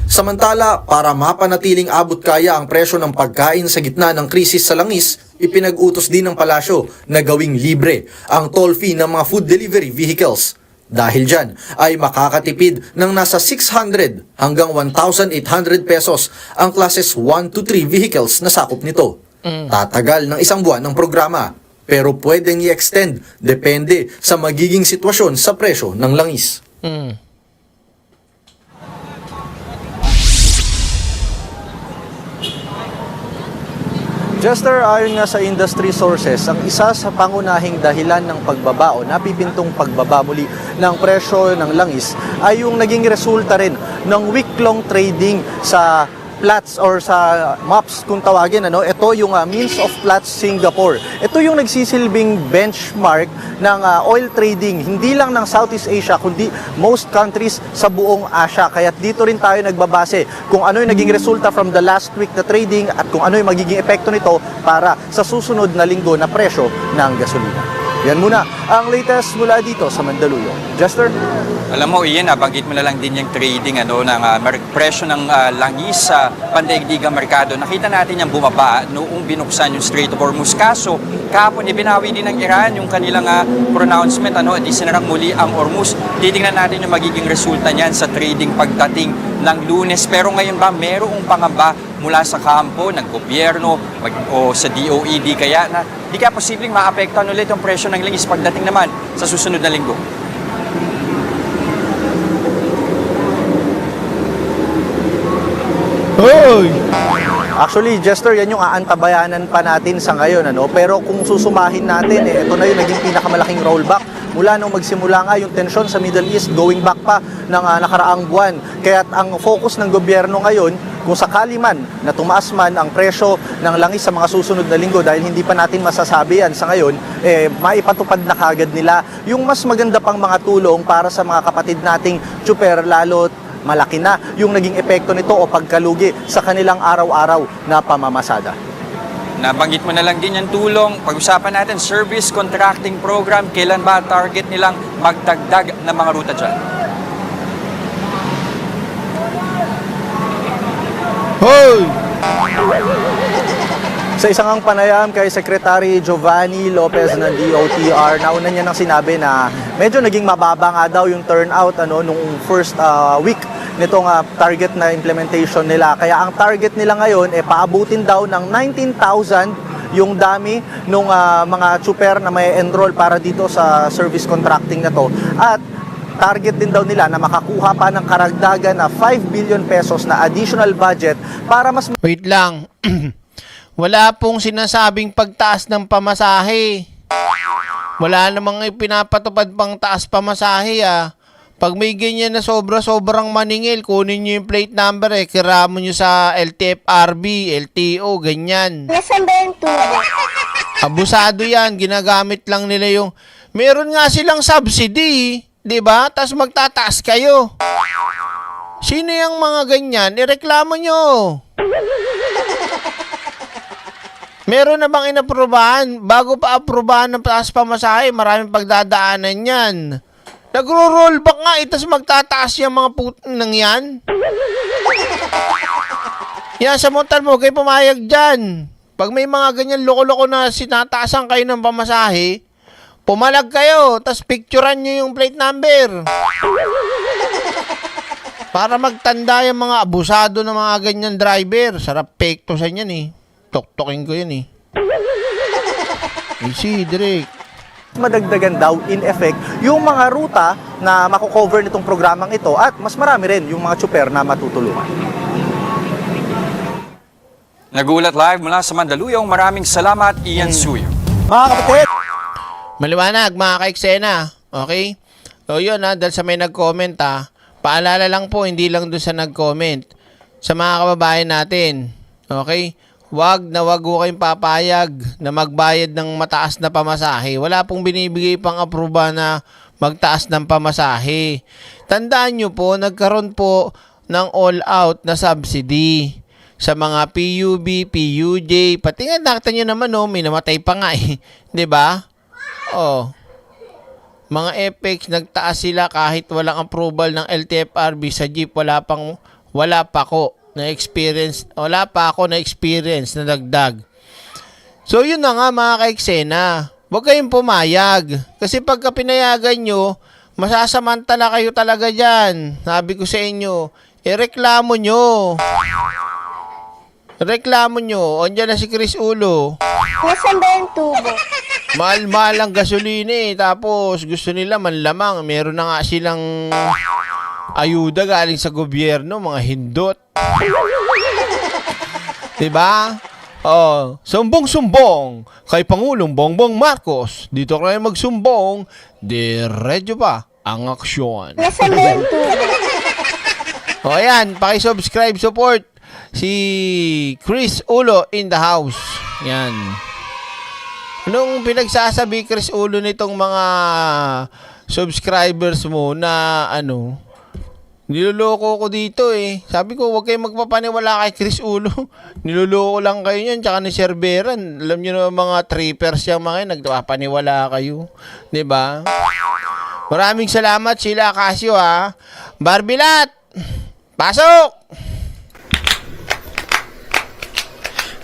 Samantala, para mapanatiling abot kaya ang presyo ng pagkain sa gitna ng krisis sa langis, Ipinag-utos din ng palasyo na gawing libre ang toll fee ng mga food delivery vehicles. Dahil dyan ay makakatipid ng nasa 600 hanggang 1,800 pesos ang classes 1 to 3 vehicles na sakop nito. Tatagal ng isang buwan ng programa, pero pwedeng i-extend depende sa magiging sitwasyon sa presyo ng langis. Jester, ayon nga sa industry sources, ang isa sa pangunahing dahilan ng pagbaba o napipintong pagbaba muli ng presyo ng langis ay yung naging resulta rin ng week-long trading sa Platts or sa MOPS kung tawagin. Ito yung Means of Platts Singapore. Ito yung nagsisilbing benchmark ng oil trading, hindi lang ng Southeast Asia, kundi most countries sa buong Asia. Kaya dito rin tayo nagbabase kung ano yung naging resulta from the last week na trading at kung ano yung magiging epekto nito para sa susunod na linggo na presyo ng gasolina. Yan muna ang latest mula dito sa Mandaluyong. Jester? Alam mo, Ian, nabanggit mo na lang din yung trading ng presyo ng langis sa pandaigdigang merkado. Nakita natin yung bumaba noong binuksan yung Strait of Hormuz. Kaso, kahapon ibinawi din ng Iran yung kanilang pronouncement, di sinarang muli ang Hormuz. Titingnan natin yung magiging resulta niyan sa trading pagdating ng Lunes. Pero ngayon ba, merong pangamba mula sa kampo ng gobyerno o sa DOED kaya na di ka posibleng maapektuhan ulit ang presyo ng langis pagdating naman sa susunod na linggo? Actually, Jester, yan yung aantabayanan pa natin sa ngayon. Pero kung susumahin natin, ito na yung naging pinakamalaking rollback mula nung magsimula nga yung tensyon sa Middle East, going back pa ng nakaraang buwan. Kaya ang focus ng gobyerno ngayon, kung sakali man na tumaas man ang presyo ng langis sa mga susunod na linggo dahil hindi pa natin masasabi yan sa ngayon, maipatupad na kagad nila yung mas maganda pang mga tulong para sa mga kapatid nating tsuper, lalo malaki na yung naging epekto nito o pagkalugi sa kanilang araw-araw na pamamasada. Nabanggit mo na lang din yung tulong. Pag-usapan natin, service contracting program. Kailan ba target nilang magdagdag ng mga ruta dyan? Sa isang panayam kay Secretary Giovanni Lopez ng DOTR, nauna niya nang sinabi na medyo naging mababa nga daw yung turnout nung first week nitong target na implementation nila. Kaya ang target nila ngayon paabutin daw ng 19,000 yung dami ng mga tsuper na may enroll para dito sa service contracting na to. At target din daw nila na makakuha pa ng karagdagan na 5 billion pesos na additional budget para mas... Wait lang. Wala pong sinasabing pagtaas ng pamasahe. Wala namang ipinapatupad pang taas pamasahe Pag may ganyan na sobrang maningil, kunin nyo yung plate number kiramo nyo sa LTFRB, LTO, ganyan. Nasaan ba yung tubo? Abusado yan, ginagamit lang nila yung... Meron nga silang subsidy, di ba? Tapos magtataas kayo. Sino yung mga ganyan? Ireklamo nyo. Meron na bang inaprubahan? Bago pa aprubahan ng taas pamasahe, maraming pagdadaanan yan. Nagro-rollback nga, itas magtataas yung mga putang yan. Yan, sa montal mo, kayo pumayag dyan. Pag may mga ganyan loko-loko na sinataasan kayo ng pamasahe, pumalag kayo, tas picturean nyo yung plate number. Para magtanda yung mga abusado ng mga ganyan driver. Sarap pekto sa yan Tok-tokin ko yan Easy, direct. Madagdagan daw in effect yung mga ruta na mako-cover nitong programang ito at mas marami rin yung mga tsuper na matutulungan. Nagulat live mula sa Mandaluyong. Maraming salamat, Ian Suyo. Mga kapatid! Maliwanag, mga ka-eksena. Okay? So yun dahil sa may nag-comment paalala lang po, hindi lang doon sa nag-comment. Sa mga kababayan natin. Okay? Wag ho kayong papayag na magbayad ng mataas na pamasahe. Wala pong binibigay pang aproba na magtaas ng pamasahe. Tandaan nyo po, nagkaroon po ng all-out na subsidy sa mga PUB, PUJ. Pati nga nakita nyo naman may namatay pa nga Diba? Mga EPEX, nagtaas sila kahit walang approval ng LTFRB sa jeep. Wala pa ako na experience na dagdag. So yun na nga mga ka-eksena. Huwag kayong pumayag. Kasi pagka pinayagan nyo, masasamantala kayo talaga dyan. Sabi ko sa inyo, ireklamo nyo. Reklamo nyo. Andiyan na si Chris Ulo. Nasaan ba yung tubo? Mahal-mahal ang gasolina eh. Tapos gusto nila manlamang. Meron na nga silang ayuda galing sa gobyerno. Mga hindot. Diba? Oh, sumbong-sumbong kay Pangulong Bongbong Marcos. Dito kayo magsumbong. Diretso pa ang aksyon. Nasaan ba yung tubo? O ayan, paki-subscribe, support si Chris Ulo in the house. Yan. Anong pinagsasabi Chris Ulo nitong mga subscribers mo na ano, niloloko ko dito eh. Sabi ko, huwag kayong magpapaniwala kay Chris Ulo. Niloloko lang kayo niyan, tsaka ni Sir Beran. Alam nyo na mga trippers yung mga yun, nagpapaniwala kayo. Diba? Maraming salamat sila, Casio ha. Barbilat! Pasok!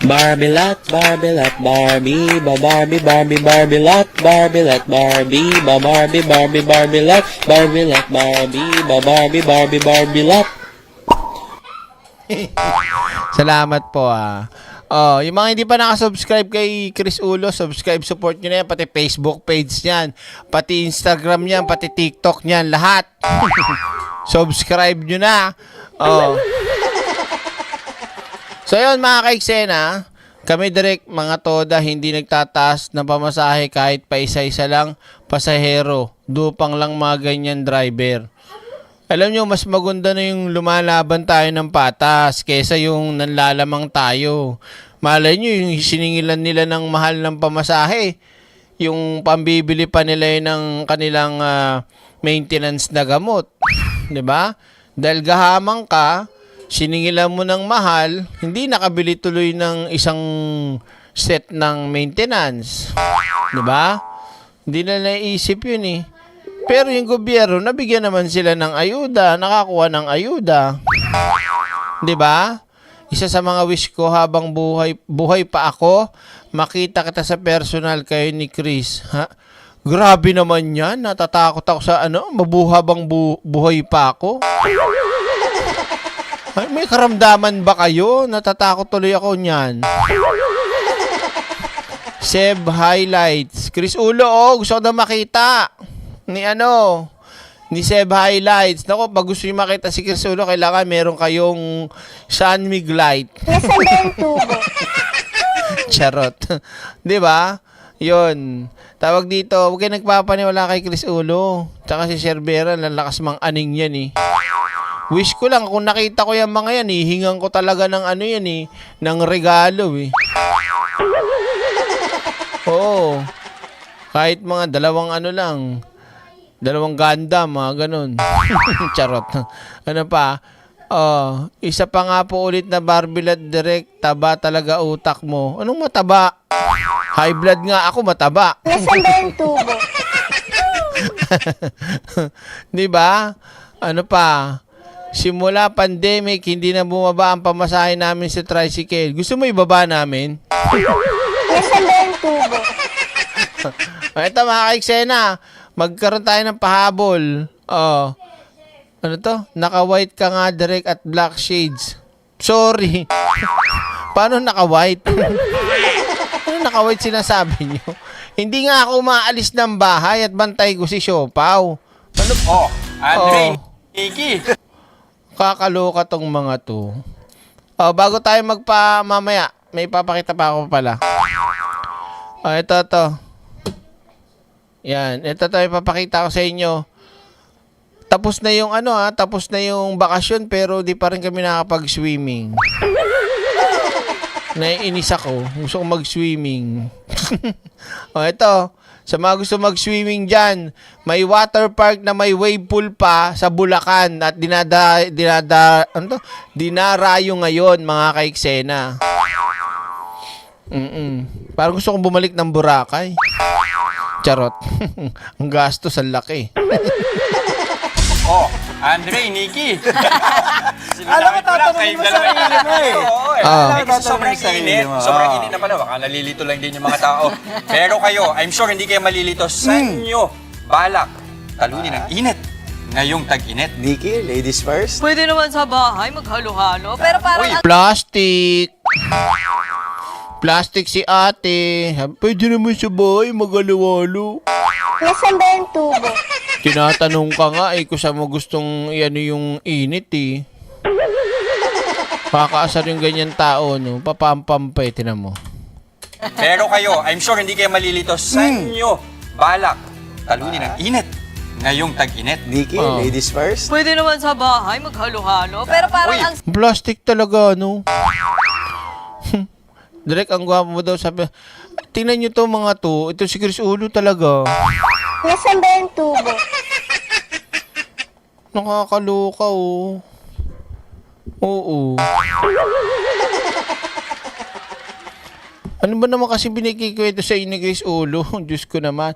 Barbilat, Barbilat, Barbie, Barbie, Barbie, Barbilat, Barbilat, Barbie, Barbie, Barbie, Barbilat, Barbilat, Barbie, Barbie, Barbie, Barbilat. Salamat po ah. Oh, yung mga hindi pa nakasubscribe kay Chris Ulo, subscribe, support nyo na yan, pati Facebook page niyan, pati Instagram niyan, pati TikTok niyan, lahat. Subscribe nyo na. Oh. So yun mga ka-eksena, kami direct mga toda hindi nagtataas ng pamasahe kahit pa isa-isa lang pasahero, dupang lang mga ganyan driver. Alam nyo, mas maganda na yung lumalaban tayo ng patas kesa yung nanlalamang tayo. Malay nyo, yung siningilan nila ng mahal ng pamasahe, yung pambibili pa nila ng kanilang maintenance na gamot. 'Di ba? Dahil gahamang ka, siningilan mo ng mahal, hindi nakabili tuloy ng isang set ng maintenance. 'Di ba? Hindi na naisip yun eh. Pero yung gobyerno, nabigyan naman sila ng ayuda, nakakuha ng ayuda. 'Di ba? Isa sa mga wish ko habang buhay pa ako, makita kita sa personal kayo ni Chris. Ha? Grabe naman yan, natatakot ako sa mabuhabang buhay pa ako. Ay, may karamdaman ba kayo? Natatakot tuloy ako niyan. Seb Highlights. Chris Ulo, gusto ko na makita. Ni Seb Highlights. Naku, pag gusto nyo makita si Chris Ulo, kailangan meron kayong Sunmig light. Nasaan ba yung tubo? Charot. Diba? Yun. Tawag dito, huwag kayo nagpapaniwala kay Chris Ulo. Tsaka si Sir Beran, lalakas mang aning yan eh. Wish ko lang, kung nakita ko yung mga yan, hingan ko talaga ng yan eh, ng regalo eh. Oo. Kahit mga dalawang dalawang ganda, mga ganun. Charot. Ano pa? Isa pa nga po ulit na Barbilat direct, taba talaga utak mo. Anong mataba? High blood nga ako, mataba. Nasaan ba yung tubo? Diba? Ano pa? Simula pandemic, hindi na bumaba ang pamasahe namin sa tricycle. Gusto mo ibaba namin? Nasaan ba yung tubo? Ito mga ka-eksena, magkaroon tayo ng pahabol. Ano to? Naka-white ka nga direct at black shades. Sorry. Paano naka-white? Ano naka-white sinasabi nyo? Hindi nga ako maalis ng bahay at bantay ko si Siopaw. Ano? Andre, Iki. Kakaloka tong mga to. Bago tayo mamaya, may papakita pa ako pala. Ito. Yan, ito tayo papakita ko sa inyo. Tapos na yung tapos na yung bakasyon pero di pa rin kami nakapag-swimming. Naiinis ako. Gusto ko mag-swimming. Ito. Sa mga gusto mag-swimming dyan, may water park na may wave pool pa sa Bulacan at dinarayo ngayon mga ka-eksena. Parang gusto kong bumalik ng Boracay. Charot. Ang gastos, ang laki. Oh, Andre, Nikki. Alam mo, tatanungin mo sarili mo eh. Oo, eh. Ah. Eh, kasi sobrang init. Sobrang init na pala. Baka nalilito lang din yung mga tao. Pero kayo, I'm sure hindi kayo malilito. Sa inyo, balak, talunin ang init. Ngayong tag-init. Nikki, ladies first. Pwede naman sa bahay, maghalo-halo. Pero parang... Plastic. Plastic si ate. Pwede naman sa bahay, mag-alawalo. Nasaan ba yung tubo? Tinatanong ka nga kung saan mo gustong yung init eh. Pakaasar yung ganyan tao, no? Papampampa eh, tinan mo. Pero kayo, I'm sure hindi kayo malilito. Sa inyo, balak, talunin ang init. Ngayong tag-init. Nikki, ladies first. Pwede naman sa bahay, maghalo-halo. Pero parang ang... Plastic talaga, no? Direk, ang gwapo mo daw sabi. Tingnan nyo to mga to. Ito si Chris Ulo talaga. Nasaan ba yung tubo? Nakakaloka, oh. Oo. Ano ba naman kasi binikikwento sa inyo ni Chris Ulo? Diyos ko naman.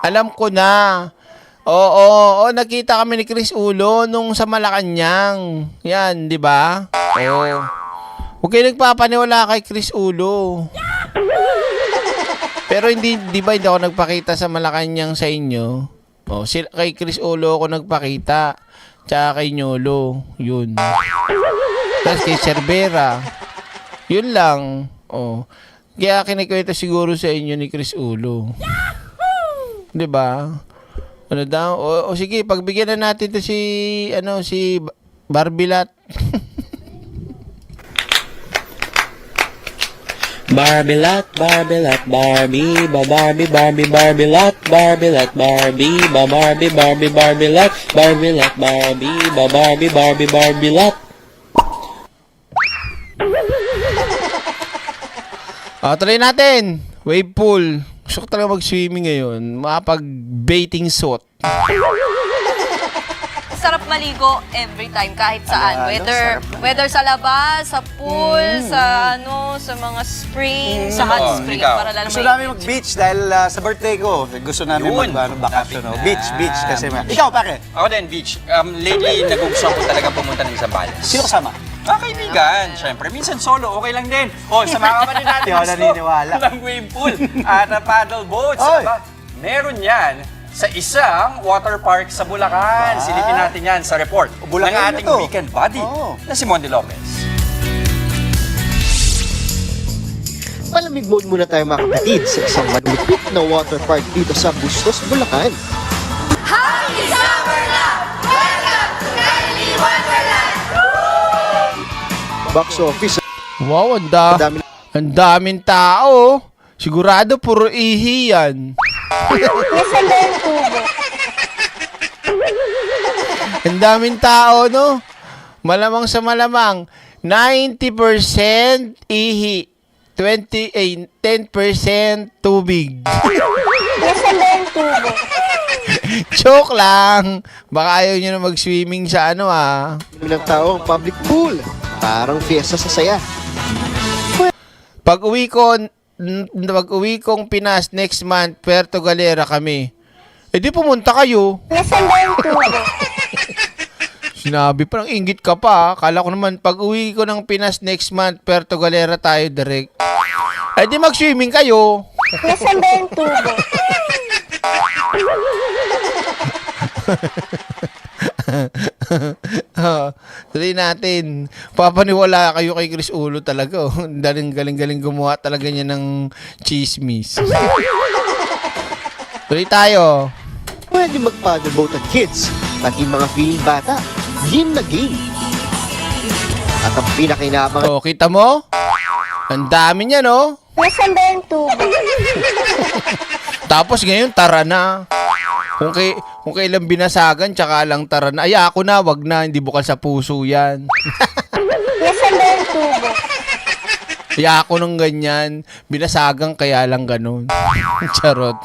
Alam ko na. Oo, nakita kami ni Chris Ulo nung sa Malacanang. Yan, di ba? Oo. Huwag kayo nagpapaniwala kay Chris Ulo. Pero hindi, di ba hindi ako nagpakita sa Malacanang sa inyo? Oh, kay Chris Ulo ako nagpakita. Tsaka kay Nyolo. Yun. Tapos kay Cervera. Yun lang. Oh. Kaya kinikwento siguro sa inyo ni Chris Ulo. Di ba? Ano daw? O sige, pagbigyan na natin to si Barbilat. Barbilat, Barbilat, Barbie, Barbie, Barbie, Barbilat, Barbilat, Barbie, Barbie, Barbie, Barbilat, Barbilat, Barbie, Barbie, Barbie, Barbilat. Tuloy natin. Wave pool. Gusto ko talaga mag-swimming ngayon. Makapag-baiting suit. sarap maligo every time kahit saan. Whether sa labas, sa pool, sa sa mga spring, sa hot spring para lalo gusto namin mag-beach dahil sa birthday ko. Gusto namin mag-bakasyon. Beach kasi. Ikaw, pare? Ako din, beach. Lately, nagugustuhan ko talaga pumunta ng Zambales. Sino kasama? Kaibigan, syempre. Minsan solo, okay lang din. Sama ka pa rin natin. Hindi ako naniniwala. Ng wave pool at paddle boats. Meron yan sa isang water park sa Bulacan. Silipin natin yan sa report ng ating weekend buddy na si Monty Lopez. Malamig mode muna tayo mga kapatid sa isang malupit na water park dito sa Bustos, Bulacan. Happy summer na! Welcome to Kaili Wonderland! Box office. Wow, ang daming tao. Sigurado puro ihi yan. Ang daming tao, no? Malamang sa malamang, 90% ihi, 10% tubig. Joke lang. Baka ayaw nyo na mag-swimming sa Ilang tao ang public pool. Parang fiesta sa saya. Pag uwi kong Pinas next month, Puerto Galera kami. Di pumunta kayo. Nasaan ba yung tubo? Sinabi parang inggit ka pa. Kala ko naman pag uwi ko ng Pinas next month, Puerto Galera tayo direct. Di mag-swimming kayo. Nasaan ba yung tubo? Tuloy natin. Papaniwala kayo kay Chris Ulo talaga. Galing-galing gumawa talaga niya ng chismis. Tuloy tayo. Pwede mag-paddleboat ang kids, pati mga feeling bata. Game na game. At ang pinakinabang... Kita mo? Ang dami niya, no? Nasaan ba yung tubo? Tapos ngayon, tara na. Kung kailan binasagan, tsaka lang tara na. Ay, ako na, wag na. Hindi bukal sa puso yan. Nasaan ba yung tubo? Ay, ako nung ganyan. Binasagan, kaya lang ganun. Charot.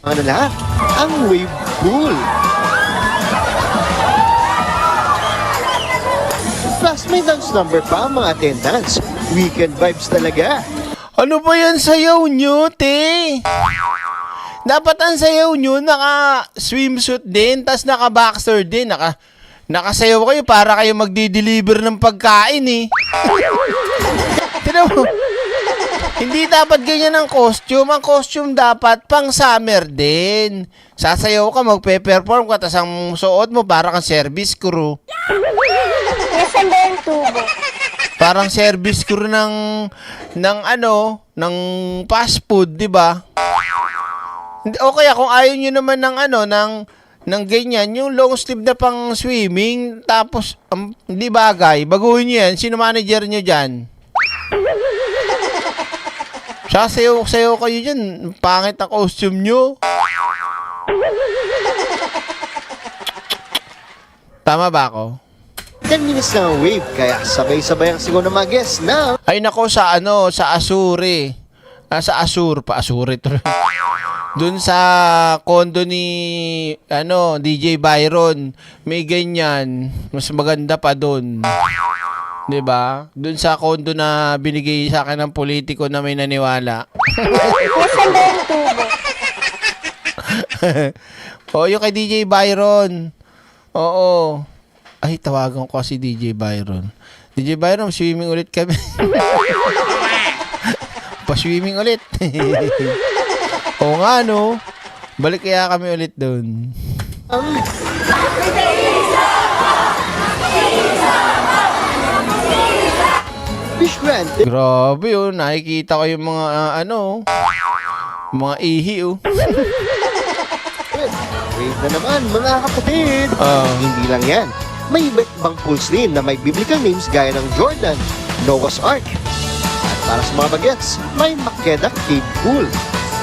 Ano lahat? Ang wave pool. Plus, may dance number pa ang mga attendants. Weekend vibes talaga. Ano ba yan sayaw nyo, te? Dapat ang sayaw nyo, naka-swimsuit din, tas naka-boxer din, nakasayaw kayo para kayo magdi-deliver ng pagkain eh. Tignan mo, hindi dapat ganyan ang costume. Ang costume dapat pang summer din. Sasayaw ka, magpe-perform ka, tas ang suot mo para kang service crew. Nasaan ba yung tubo? Parang service crew ng fast food, di ba? O kaya kung ayaw nyo naman ng ganyan, yung long sleeve na pang swimming, tapos hindi bagay, baguhin nyo yan. Sino manager nyo dyan? Sasayaw kayo dyan. Pangit ang costume nyo. Tama ba ako? 10 minutes lang ang wave, kaya sabay-sabay ang sigaw ng mga guests na... Ay nako, sa Asure. Sa Asure, pa Asure ito. Doon sa condo ni DJ Byron, may ganyan. Mas maganda pa doon. 'Di ba? Doon sa condo na binigay sa akin ng politiko na may naniwala. Nasaan ba yung tubo? Yung kay DJ Byron. Oo. Ay, tawagan ko si DJ Byron. DJ Byron, swimming ulit kami. Pa-swimming ulit. Oo nga, no? Balik kaya kami ulit doon. Fish Grand. Grabe, oh. Nakikita ko yung mga, mga ihi, oh. Wave na naman, mga kapatid. Hindi lang yan. May iba't ibang pools din na may biblical names gaya ng Jordan, Noah's Ark. At para sa mga bagets, may Makeda Cave Pool.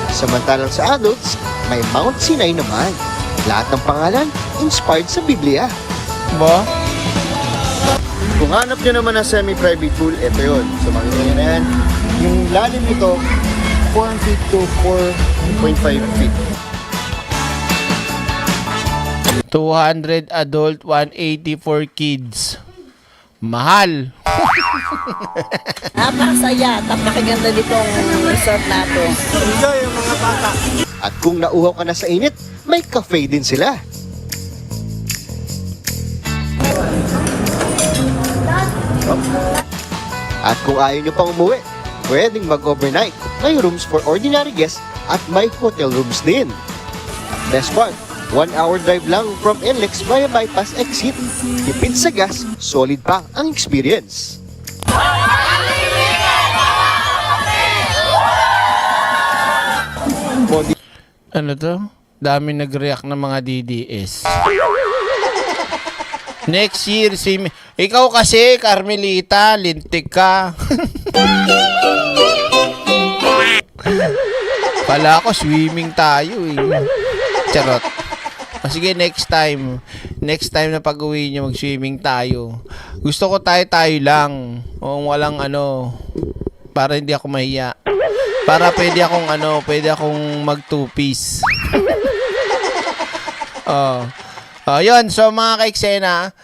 Samantalang sa adults, may Mount Sinai naman. Lahat ng pangalan, inspired sa Biblia. Ba? Kung hanap nyo naman ng semi-private pool, ito yun. So makikita nyo na yan. Yung lalim nito, 4 feet to 4.5 feet. 200 adult, 180 for kids. Mahal. Napakasaya, napakaganda ditong resort natin. Enjoy yung mga bata. At kung nauhaw ka na sa init, may cafe din sila. At kung ayaw nyo pang umuwi, pwedeng mag-overnight. May rooms for ordinary guests at may hotel rooms din. At best part, 1 hour drive lang from NLEX via bypass exit. Tipid sa gas, solid pa ang experience. Ano to? Dami nag-react ng mga DDS. Next year, ikaw kasi, Carmelita, lintik ka. Pala ako, swimming tayo eh. Charot. Sige, next time. Next time na pag-uwi nyo, mag-swimming tayo. Gusto ko tayo lang. O walang para hindi ako mahiya. Para pwede akong mag two-piece. Yun, so mga ka-eksena,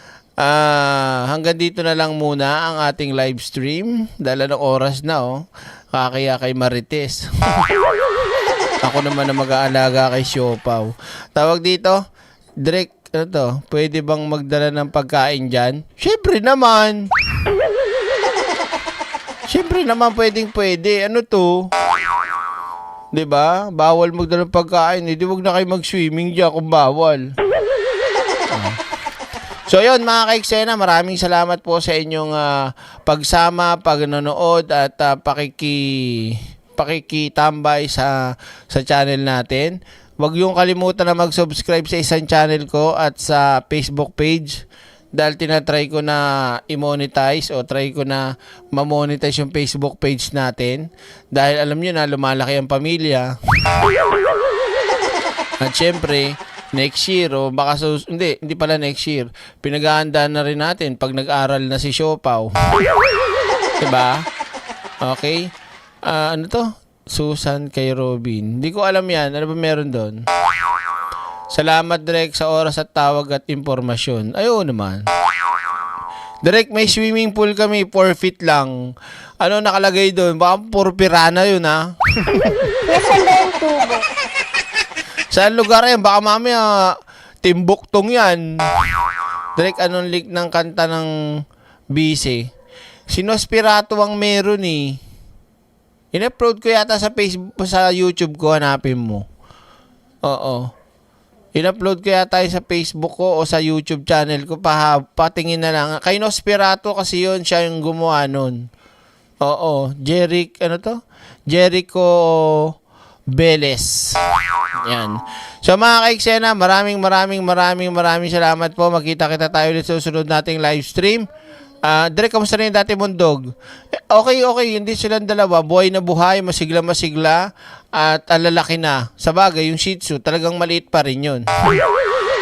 hanggang dito na lang muna ang ating live stream. Dala ng oras na, kakaya kay Marites. Ako naman na mag-aalaga kay Siopaw. Tawag dito, Drake, pwede bang magdala ng pagkain dyan? Siyempre naman. Siyempre naman, pwede. Ano to? 'Di ba? Bawal magdala ng pagkain. Hindi wag na kayo mag-swimming diyan kung bawal. So yun mga ka-eksena, maraming salamat po sa inyong pagsama, pagnonood at pakikitambay sa channel natin. Huwag yung kalimutan na mag-subscribe sa isang channel ko at sa Facebook page dahil tinatry ko na i-monetize o try ko na ma-monetize yung Facebook page natin dahil alam nyo na lumalaki ang pamilya. At syempre, next year o baka hindi pala next year, pinag-aandaan na rin natin pag nag-aral na si Siopaw. Diba? Okay? Ano to? Susan kay Robin. Hindi ko alam yan. Ano ba meron doon? Salamat, Direk, sa oras at tawag at impormasyon. Ayaw naman. Direk, may swimming pool kami. 4 feet lang. Ano nakalagay doon? Baka puro pirana yun, ha? Nasaan ba yung tubo? Saan lugar yan? Baka mamaya Timbuktong yan. Direk, anong link ng kanta ng Bise? Sinospirato ang meron eh. In-upload ko yata sa Facebook, sa YouTube ko, hanapin mo. Oo. In-upload ko yata sa Facebook ko o sa YouTube channel ko, patingin na lang. Kay Nospirato kasi yun, siya yung gumawa nun. Oo. Jericho Beles. Yan. So mga kaiksena, maraming salamat po. Magkita-kita tayo ulit sa susunod nating live stream. Direk, kamusta na yung dati mong dog? Okay. Hindi silang dalawa. Buhay na buhay, masigla, at alalaki na. Sa bagay, yung Shih Tzu, talagang maliit pa rin yun.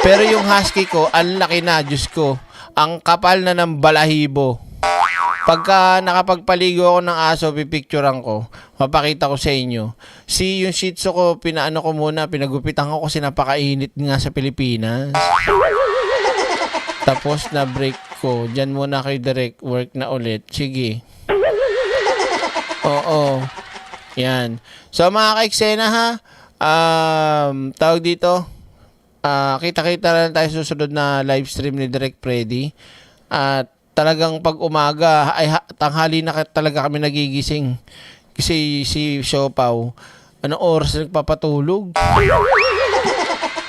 Pero yung Husky ko, ang laki na, Diyos ko. Ang kapal na ng balahibo. Pagka nakapagpaligo ako ng aso, pipicturean ko. Mapakita ko sa inyo. Yung Shih Tzu ko, pinagupitan ko kasi napakainit nga sa Pilipinas. Tapos na break ko. Diyan muna kay Direk, work na ulit. Sige. Oo. Yan. So mga kaiksena ha, tawag dito, kita-kita lang tayo susunod na live stream ni Direk Freddy. At talagang pag umaga, tanghali na talaga kami nagigising. Kasi si Siopaw, anong oras nagpapatulog?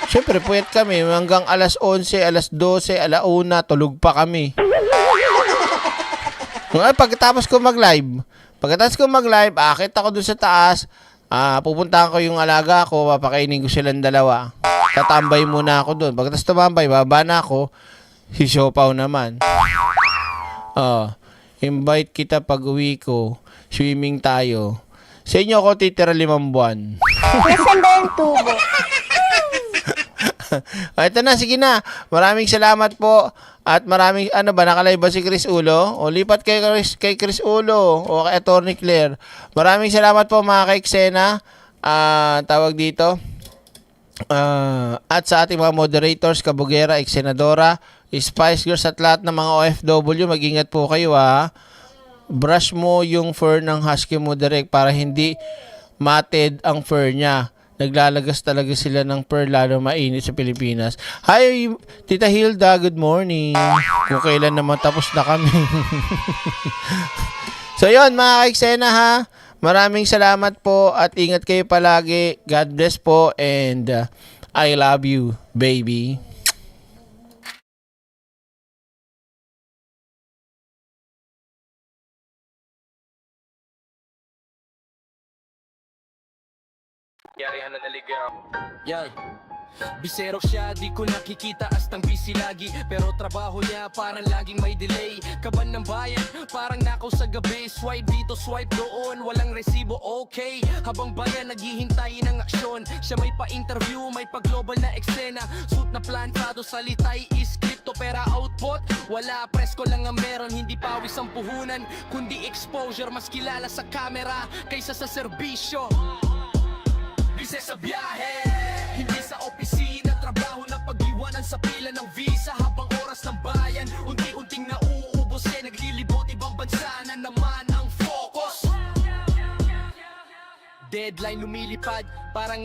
Siyempre, puyat kami. Hanggang alas 11, alas 12, alauna, tulog pa kami. Pagkatapos ko mag-live, akit ako dun sa taas, pupuntahan ko yung alaga ko, papakainin ko silang dalawa. Tatambay muna ako dun. Pagkatapos tumambay, baba na ako, si Siopaw naman. Invite kita pag uwi ko, swimming tayo. Sa inyo ako titira 5 buwan. Nasaan ba yung tubo? Ito na, sige na. Maraming salamat po. At maraming, nakalive ba si Chris Ulo? O lipat kay Chris Ulo o kay Attorney Claire. Maraming salamat po mga kaiksena. Tawag dito. At sa ating mga moderators, Kabugera, Eksenadora, Spice Girls at lahat ng mga OFW, mag-ingat po kayo ha. Brush mo yung fur ng husky mo direct para hindi matted ang fur niya. Naglalagas talaga sila ng fur, lalo mainit sa Pilipinas. Hi, Tita Hilda, good morning. Kung kailan naman tapos na kami. So yun mga kaiksena ha. Maraming salamat po at ingat kayo palagi. God bless po and I love you, baby. Yarihan na naligaw. Yan. Bisero siya, di ko nakikita astang busy lagi. Pero trabaho niya parang laging may delay. Kaban ng bayan, parang nakaw sa gabi. Swipe dito, swipe doon, walang resibo, okay. Habang bayan naghihintay ng aksyon. Siya may pa-interview, may pa-global na eksena. Suit na plantado, salitay is crypto. Pera output, wala, presko lang ang meron. Hindi pawis ang puhunan, kundi exposure. Mas kilala sa camera kaysa sa serbisyo. Bise sa biyahe, hindi sa opisina. Trabaho na pag-iwanan sa pila ng visa. Habang oras ng bayan, unti-unting nauubos. Naglilibot ibang bansa na naman ang focus. Deadline lumilipad, parang